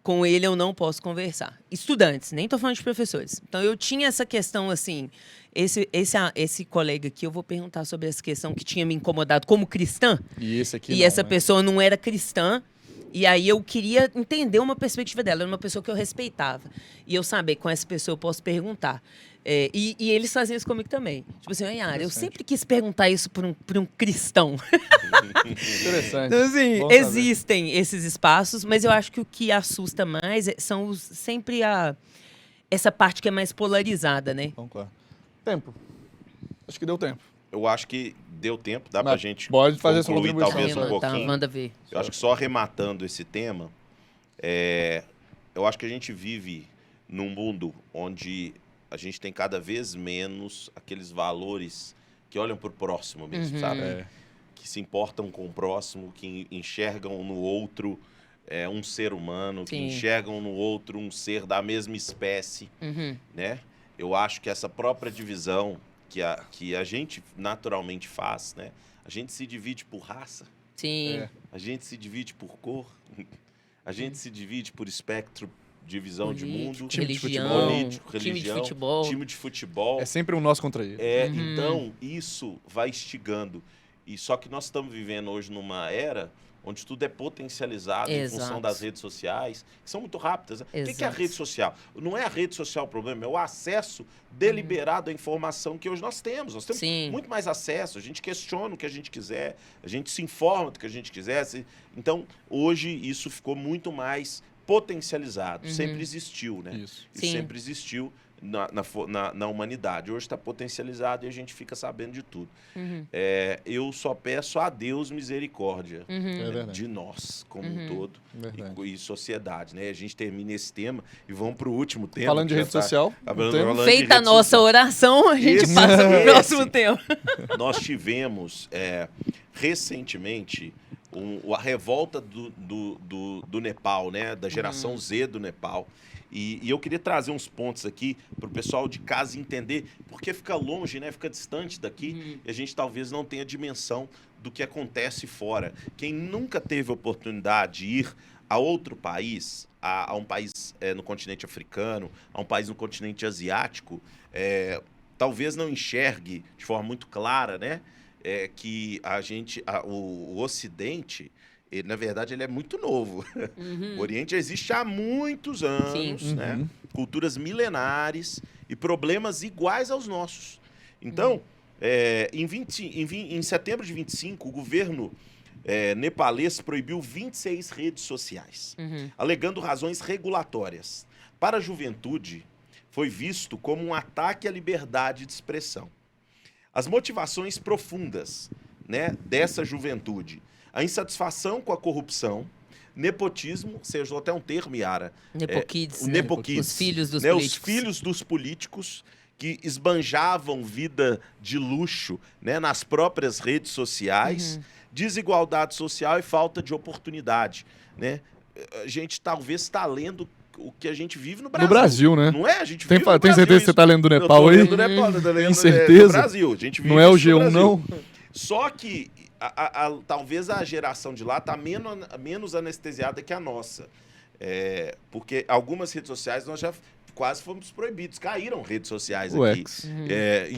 Com ele eu não posso conversar. Estudantes, nem estou falando de professores. Então, eu tinha essa questão, assim... Esse colega aqui, eu vou perguntar sobre essa questão que tinha me incomodado como cristã. E esse aqui E não, essa né? pessoa não era cristã. E aí eu queria entender uma perspectiva dela. Era uma pessoa que eu respeitava. E eu sabia, com essa pessoa eu posso perguntar. E eles faziam isso comigo também. Tipo assim, Yara, eu sempre quis perguntar isso por um cristão. Interessante. Então, assim, Bom saber. existem esses espaços, mas eu acho que o que assusta mais são sempre essa parte que é mais polarizada, né? Concordo. Tempo. Acho que deu tempo. Eu acho que deu tempo, dá pra Mas gente pode fazer sua concluir contribuição. talvez um Manda, pouquinho. manda ver. Eu acho que só arrematando esse tema, eu acho que a gente vive num mundo onde a gente tem cada vez menos aqueles valores que olham pro próximo mesmo, sabe? Que se importam com o próximo, que enxergam no outro um ser humano, que Sim. enxergam no outro um ser da mesma espécie, né? Eu acho que essa própria divisão que a gente naturalmente faz, né? A gente se divide por raça, Sim. A gente se divide por cor, a gente se divide por espectro de visão de mundo, religião, político, time de futebol. time de futebol. É sempre um nós contra ele. Então, isso vai instigando. E só que nós estamos vivendo hoje numa era onde tudo é potencializado em função das redes sociais, que são muito rápidas. Né? O que é a rede social? Não é a rede social o problema, é o acesso deliberado à informação que hoje nós temos. Nós temos muito mais acesso, a gente questiona o que a gente quiser, a gente se informa do que a gente quiser. Então, hoje, isso ficou muito mais potencializado. Sempre existiu, né? Isso sempre existiu na humanidade. Hoje está potencializado e a gente fica sabendo de tudo. Eu só peço a Deus misericórdia de nós, como um todo, e sociedade. Né? A gente termina esse tema e vamos para o último tema. Falando de rede social. Feita a nossa oração, a gente passa para o próximo tema. Nós tivemos, recentemente, a revolta do Nepal, né? Da geração Z do Nepal. E eu queria trazer uns pontos aqui para o pessoal de casa entender, porque fica longe, né? Fica distante daqui, e a gente talvez não tenha dimensão do que acontece fora. Quem nunca teve oportunidade de ir a outro país, a um país no continente africano, a um país no continente asiático, talvez não enxergue de forma muito clara, né? Que o Ocidente, na verdade, ele é muito novo. O Oriente existe há muitos anos, né? Culturas milenares e problemas iguais aos nossos. Então, em setembro de 25, o governo nepalês proibiu 26 redes sociais, alegando razões regulatórias. Para a juventude, foi visto como um ataque à liberdade de expressão. As motivações profundas, né, dessa juventude: a insatisfação com a corrupção, nepotismo, você usou até um termo, Yara. Nepokids, Nepokids, os filhos dos né, políticos. Os filhos dos políticos que esbanjavam vida de luxo, né, nas próprias redes sociais, desigualdade social e falta de oportunidade. Né? A gente talvez está lendo o que a gente vive no Brasil. No Brasil, né? Não é? A gente tem vive no tem Brasil, certeza que você está lendo do Nepal aí? Do Nepal, tem certeza? Do Brasil. A gente vive não é o G1, Brasil. Não? Só que talvez a geração de lá está menos anestesiada que a nossa. Porque algumas redes sociais nós já quase fomos proibidos. Caíram redes sociais aqui.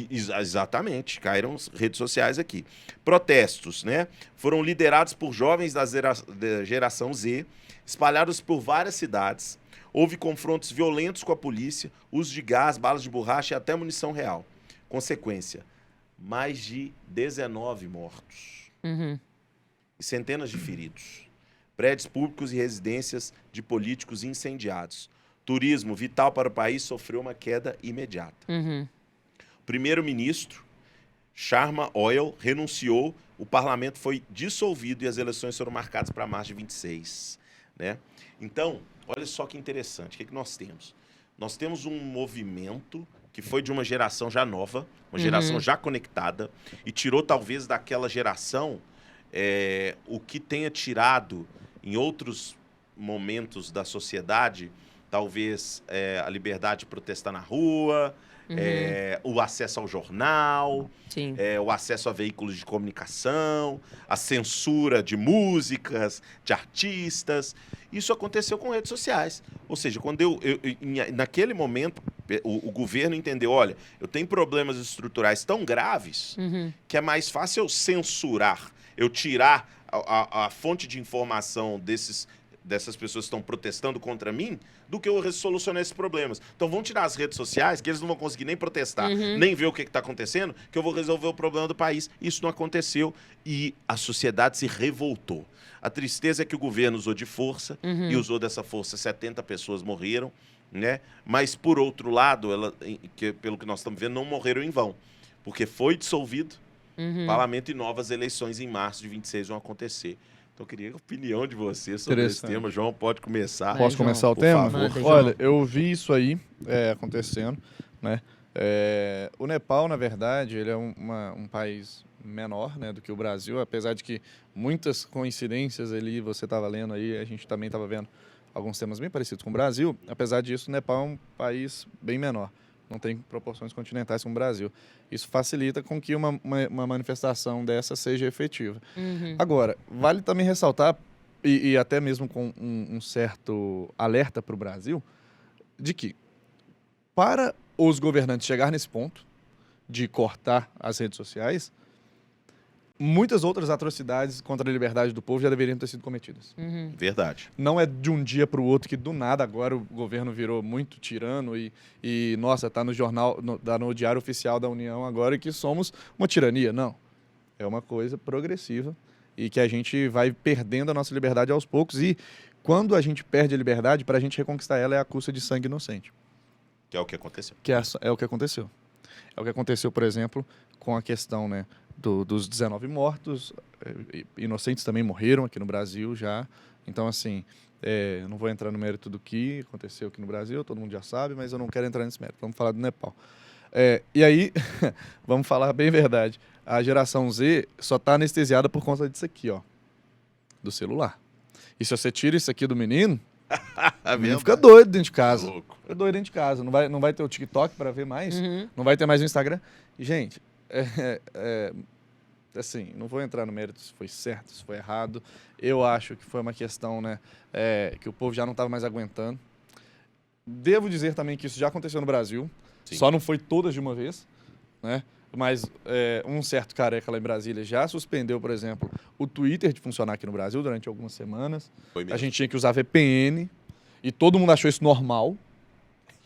Exatamente, caíram redes sociais aqui. Protestos, né? Foram liderados por jovens da geração Z, espalhados por várias cidades. Houve confrontos violentos com a polícia, uso de gás, balas de borracha e até munição real. Consequência: mais de 19 mortos e centenas de feridos. Prédios públicos e residências de políticos incendiados. Turismo, vital para o país, sofreu uma queda imediata. O primeiro-ministro, Sharma Oil, renunciou, o parlamento foi dissolvido e as eleições foram marcadas para março de 26. Né? Então, olha só que interessante. O que nós temos? Nós temos um movimento que foi de uma geração já nova, uma geração já conectada, e tirou talvez daquela geração o que tenha tirado em outros momentos da sociedade, talvez a liberdade de protestar na rua, o acesso ao jornal, o acesso a veículos de comunicação, a censura de músicas, de artistas. Isso aconteceu com redes sociais. Ou seja, quando naquele momento, o governo entendeu, olha, eu tenho problemas estruturais tão graves que é mais fácil eu censurar, eu tirar a fonte de informação dessas pessoas que estão protestando contra mim, do que eu solucionar esses problemas. Então vamos tirar as redes sociais, que eles não vão conseguir nem protestar, nem ver o que está acontecendo, que eu vou resolver o problema do país. Isso não aconteceu e a sociedade se revoltou. A tristeza é que o governo usou de força e usou dessa força, 70 pessoas morreram, né? Mas, por outro lado, pelo que nós estamos vendo, não morreram em vão, porque foi dissolvido o parlamento e novas eleições em março de 26 vão acontecer. Então, eu queria a opinião de você sobre esse tema. João, pode começar. Posso começar o tema? Manda, olha, eu vi isso aí acontecendo, né? O Nepal, na verdade, ele é um país menor, né, do que o Brasil, apesar de que muitas coincidências ali, você estava lendo aí, a gente também estava vendo alguns temas bem parecidos com o Brasil. Apesar disso, o Nepal é um país bem menor. não tem proporções continentais como o Brasil. Isso facilita com que uma manifestação dessa seja efetiva. Agora, vale também ressaltar, e até mesmo com um certo alerta para o Brasil, de que para os governantes chegar nesse ponto de cortar as redes sociais, muitas outras atrocidades contra a liberdade do povo já deveriam ter sido cometidas. Verdade. Não é de um dia para o outro que do nada agora o governo virou muito tirano e nossa, está no jornal, no Diário Oficial da União agora que somos uma tirania. Não. É uma coisa progressiva e que a gente vai perdendo a nossa liberdade aos poucos e quando a gente perde a liberdade, para a gente reconquistar ela é a custa de sangue inocente. Que é o que aconteceu. Que é o que aconteceu. É o que aconteceu, por exemplo, com a questão, né, dos 19 mortos. Inocentes também morreram aqui no Brasil já. Então, assim, eu não vou entrar no mérito do que aconteceu aqui no Brasil, todo mundo já sabe, mas eu não quero entrar nesse mérito. Vamos falar do Nepal. E aí, vamos falar bem a verdade. A geração Z só está anestesiada por conta disso aqui, ó, do celular. E se você tira isso aqui do menino, o menino fica doido dentro de casa. Louco. Fica doido dentro de casa. Não vai ter o TikTok para ver mais, não vai ter mais o Instagram. E, gente, assim, não vou entrar no mérito se foi certo, se foi errado. Eu acho que foi uma questão, né, que o povo já não estava mais aguentando. Devo dizer também que isso já aconteceu no Brasil. Sim. Só não foi todas de uma vez, né? Mas um certo careca lá em Brasília já suspendeu, por exemplo, o Twitter de funcionar aqui no Brasil durante algumas semanas. A gente tinha que usar VPN e todo mundo achou isso normal.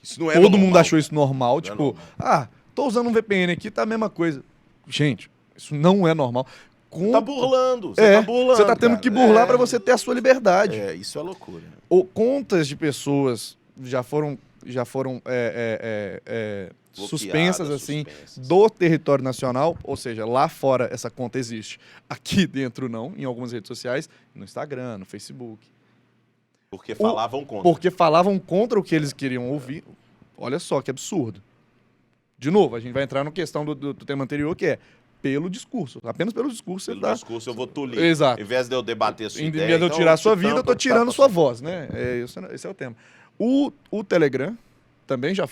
Isso não é todo normal. mundo achou isso normal. Não tipo, é normal. Tô usando um VPN aqui, tá a mesma coisa. Gente, isso não é normal. Você tá burlando. Você tá tendo que burlar para você ter a sua liberdade. Isso é loucura. Contas de pessoas já foram suspensas assim do território nacional, ou seja, lá fora essa conta existe, aqui dentro não, em algumas redes sociais, no Instagram, no Facebook. Porque falavam contra. Porque falavam contra o que eles queriam ouvir. Olha só que absurdo. De novo, a gente vai entrar na questão do tema anterior, que é pelo discurso. Apenas pelo discurso pelo você discurso eu vou tolir. Exato. Em vez de eu debater a sua ideia. Em vez de eu tirar a sua vida, eu tô tirando sua voz, né? Esse é o tema. O Telegram também já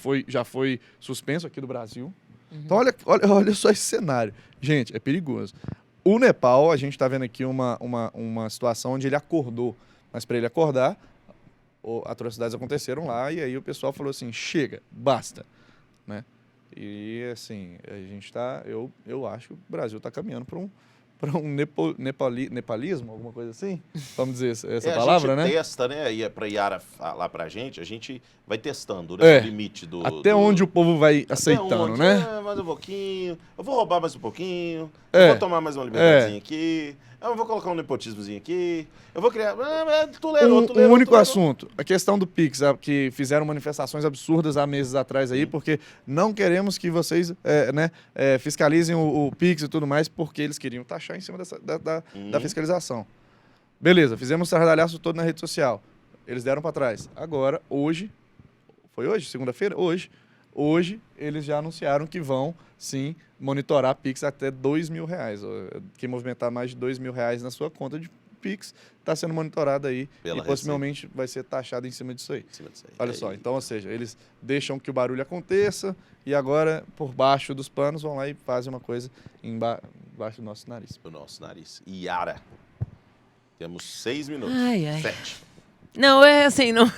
foi suspenso aqui do Brasil. Então, olha só esse cenário. Gente, é perigoso. O Nepal, a gente está vendo aqui uma situação onde ele acordou. Mas para ele acordar, atrocidades aconteceram lá e aí o pessoal falou assim, chega, basta. Né? E, assim, a gente tá... Eu acho que o Brasil está caminhando para um nepalismo, alguma coisa assim? Vamos dizer essa palavra, né? A gente testa, né? E para a Yara falar para a gente vai testando, né? O limite do... Até onde o povo vai aceitando, né? Mais um pouquinho, eu vou roubar mais um pouquinho, eu vou tomar mais uma liberdadezinha aqui, eu vou colocar um nepotismozinho aqui, eu vou criar... Um único assunto, a questão do Pix, que fizeram manifestações absurdas há meses atrás aí, porque não queremos que vocês fiscalizem o Pix e tudo mais, porque eles queriam taxar em cima da fiscalização. Beleza, fizemos o estardalhaço todo na rede social. Eles deram para trás. Agora, hoje, foi hoje? Segunda-feira? Hoje, eles já anunciaram que vão, sim, monitorar Pix até R$2.000. Quem movimentar mais de R$2.000 na sua conta de Pix está sendo monitorado aí e possivelmente vai ser taxado em cima disso aí. Olha só, então, ou seja, eles deixam que o barulho aconteça e agora, por baixo dos panos, vão lá e fazem uma coisa embaixo do nosso nariz. Do nosso nariz. Yara, temos 6 minutos. 7. Não, assim, não...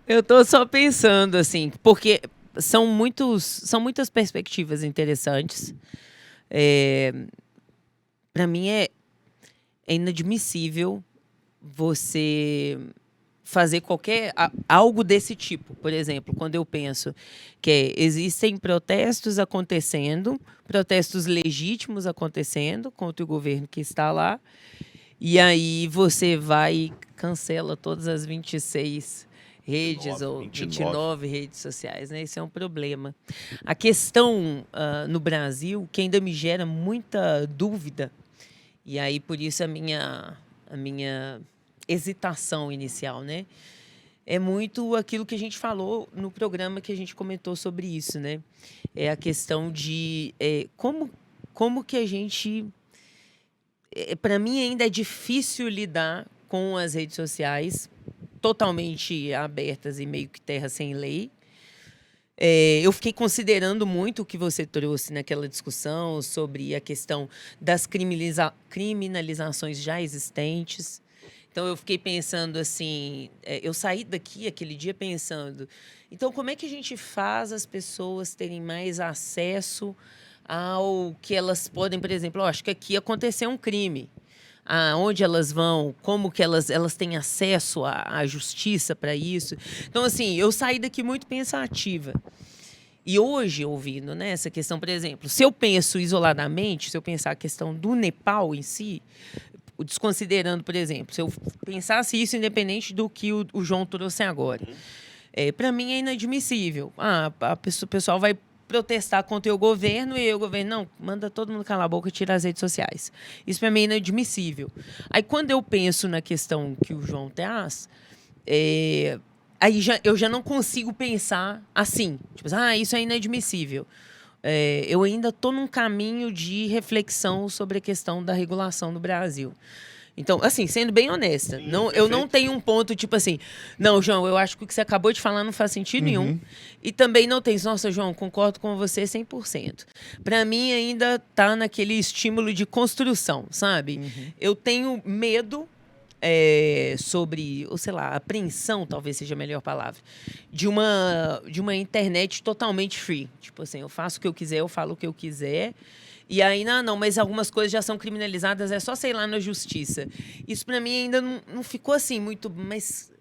Eu tô só pensando, assim, porque são muitas perspectivas interessantes. Para mim é inadmissível você fazer algo desse tipo. Por exemplo, quando eu penso que existem protestos acontecendo, protestos legítimos acontecendo contra o governo que está lá, e aí você vai e cancela todas as 26 redes ou 29 redes sociais, né? Isso é um problema. A questão no Brasil, que ainda me gera muita dúvida, e aí por isso a minha hesitação inicial, né? É muito aquilo que a gente falou no programa que a gente comentou sobre isso, né? É a questão de como que a gente... Para mim ainda é difícil lidar com as redes sociais totalmente abertas e meio que terra sem lei. Eu fiquei considerando muito o que você trouxe naquela discussão sobre a questão das criminalizações já existentes. Então, eu fiquei pensando assim, eu saí daqui aquele dia pensando, então, como é que a gente faz as pessoas terem mais acesso ao que elas podem, por exemplo, acho que aqui aconteceu um crime. Aonde elas vão, como que elas têm acesso à justiça para isso. Então, assim, eu saí daqui muito pensativa. E hoje, ouvindo, né, essa questão, por exemplo, se eu penso isoladamente, se eu pensar a questão do Nepal em si, desconsiderando, por exemplo, se eu pensasse isso independente do que o João trouxe agora, para mim é inadmissível. O pessoal vai protestar contra o governo e o governo, não, manda todo mundo calar a boca e tira as redes sociais. Isso para mim é inadmissível. Aí, quando eu penso na questão que o João traz, eu já não consigo pensar assim. Tipo, isso é inadmissível. Eu ainda estou num caminho de reflexão sobre a questão da regulação no Brasil. Então, assim, sendo bem honesta, Sim, eu não tenho um ponto tipo assim, não, João, eu acho que o que você acabou de falar não faz sentido nenhum. E também não tem, nossa, João, concordo com você 100%. Para mim, ainda tá naquele estímulo de construção, sabe? Eu tenho medo sobre, ou sei lá, apreensão, talvez seja a melhor palavra, de uma internet totalmente free. Tipo assim, eu faço o que eu quiser, eu falo o que eu quiser. E aí, não, mas algumas coisas já são criminalizadas, é só sei lá na justiça. Isso para mim ainda não ficou assim muito, mas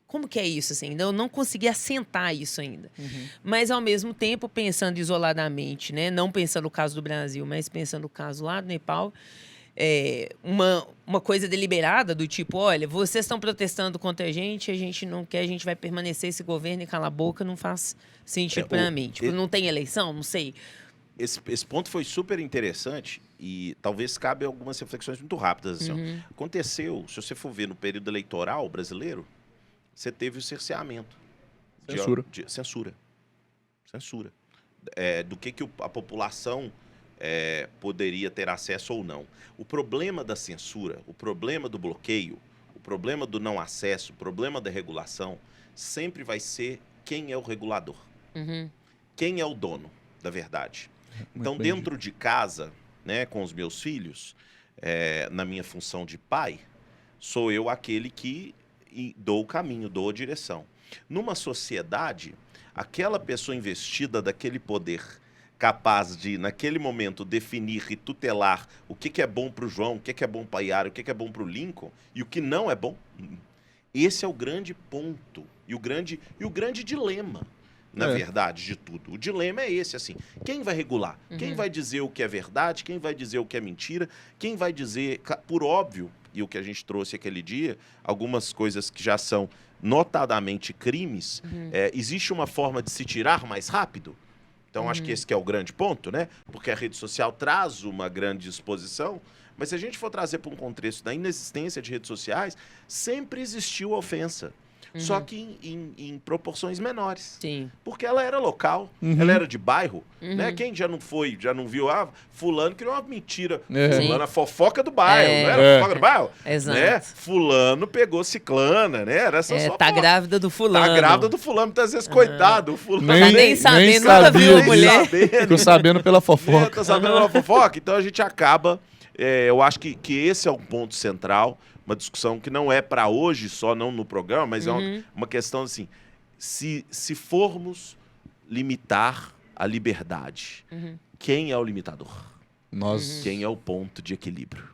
como que é isso assim? Eu não consegui assentar isso ainda. Mas ao mesmo tempo, pensando isoladamente, né, não pensando no caso do Brasil, mas pensando no caso lá do Nepal, uma coisa deliberada do tipo, olha, vocês estão protestando contra a gente não quer, a gente vai permanecer esse governo e calar a boca, não faz sentido para mim. Tipo, não tem eleição, não sei. Esse ponto foi super interessante e talvez cabe algumas reflexões muito rápidas. Assim, aconteceu, se você for ver no período eleitoral brasileiro, você teve o cerceamento. Censura. Censura. Do que a população poderia ter acesso ou não. O problema da censura, o problema do bloqueio, o problema do não acesso, o problema da regulação, sempre vai ser quem é o regulador. Quem é o dono da verdade. Então, dentro de casa, né, com os meus filhos, na minha função de pai, sou eu aquele que dou o caminho, dou a direção. Numa sociedade, aquela pessoa investida daquele poder capaz de, naquele momento, definir e tutelar o que é bom para o João, o que é bom para a Yara, o que é bom para o Lincoln e o que não é bom, esse é o grande ponto e o grande dilema. Na verdade, de tudo. O dilema é esse, assim. Quem vai regular? Quem vai dizer o que é verdade? Quem vai dizer o que é mentira? Quem vai dizer, por óbvio, e o que a gente trouxe aquele dia, algumas coisas que já são notadamente crimes, existe uma forma de se tirar mais rápido? Então, acho que esse que é o grande ponto, né? Porque a rede social traz uma grande exposição, mas se a gente for trazer para um contexto da inexistência de redes sociais, sempre existiu ofensa. Só que em proporções menores. Sim. Porque ela era local, ela era de bairro. Né? Quem já não viu, fulano criou uma mentira. Fulano, a fofoca do bairro, não era a fofoca do bairro? Exato. Né? Fulano pegou ciclana, né? Era essa só tá grávida do fulano. Tá grávida do fulano, muitas vezes, coitado. O fulano nem sabendo, nunca viu a mulher. Ficou sabendo pela fofoca. Tá sabendo pela fofoca. Então a gente acaba, eu acho que esse é um ponto central. Uma discussão que não é para hoje só, não no programa, mas é uma questão assim, se formos limitar a liberdade, quem é o limitador? Quem é o ponto de equilíbrio?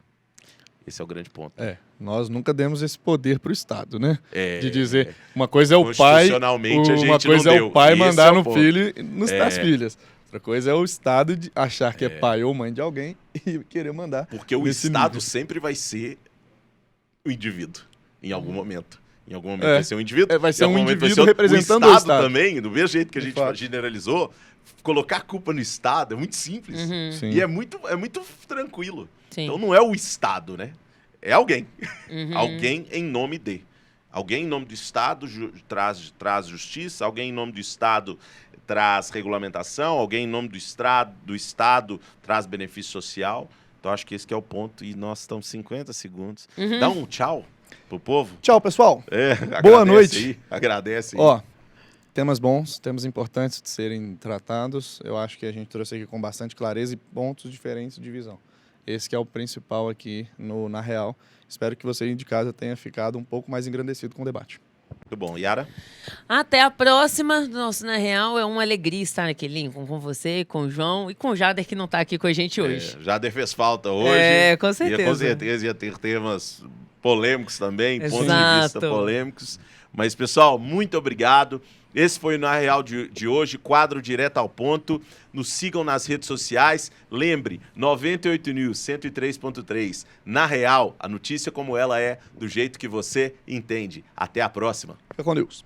Esse é o grande ponto. Nós nunca demos esse poder para o Estado, né? De dizer, uma coisa é o pai, uma coisa é o pai mandar no filho e nas filhas. Outra coisa é o Estado de achar que é pai ou mãe de alguém e querer mandar. Porque o Estado sempre vai ser o indivíduo, em algum momento. Em algum momento vai ser um indivíduo. Vai ser um indivíduo representando o Estado também, do mesmo jeito que a gente generalizou, colocar a culpa no Estado é muito simples. E é muito tranquilo. Sim. Então não é o Estado, né? É alguém. Alguém em nome de. Alguém em nome do Estado traz justiça, alguém em nome do Estado traz regulamentação, alguém em nome do Estado traz benefício social. Então, acho que esse que é o ponto. E nós estamos 50 segundos. Dá um tchau pro povo. Tchau, pessoal. Boa noite. Aí, agradece aí. Ó, Temas bons, temas importantes de serem tratados. Eu acho que a gente trouxe aqui com bastante clareza e pontos diferentes de visão. Esse que é o principal aqui Na Real. Espero que você de casa tenha ficado um pouco mais engrandecido com o debate. Muito bom. Yara? Até a próxima. Nosso Na Real é uma alegria estar aqui, Lincoln, com você, com o João e com o Jader, que não está aqui com a gente hoje. Jader fez falta hoje. Com certeza. E com certeza ia ter temas polêmicos também, Exato. pontos de vista polêmicos. Mas, pessoal, muito obrigado. Esse foi o Na Real de hoje, quadro direto ao ponto. Nos sigam nas redes sociais. Lembre, 98 News 103.3. Na Real, a notícia como ela é, do jeito que você entende. Até a próxima. Fica com Deus.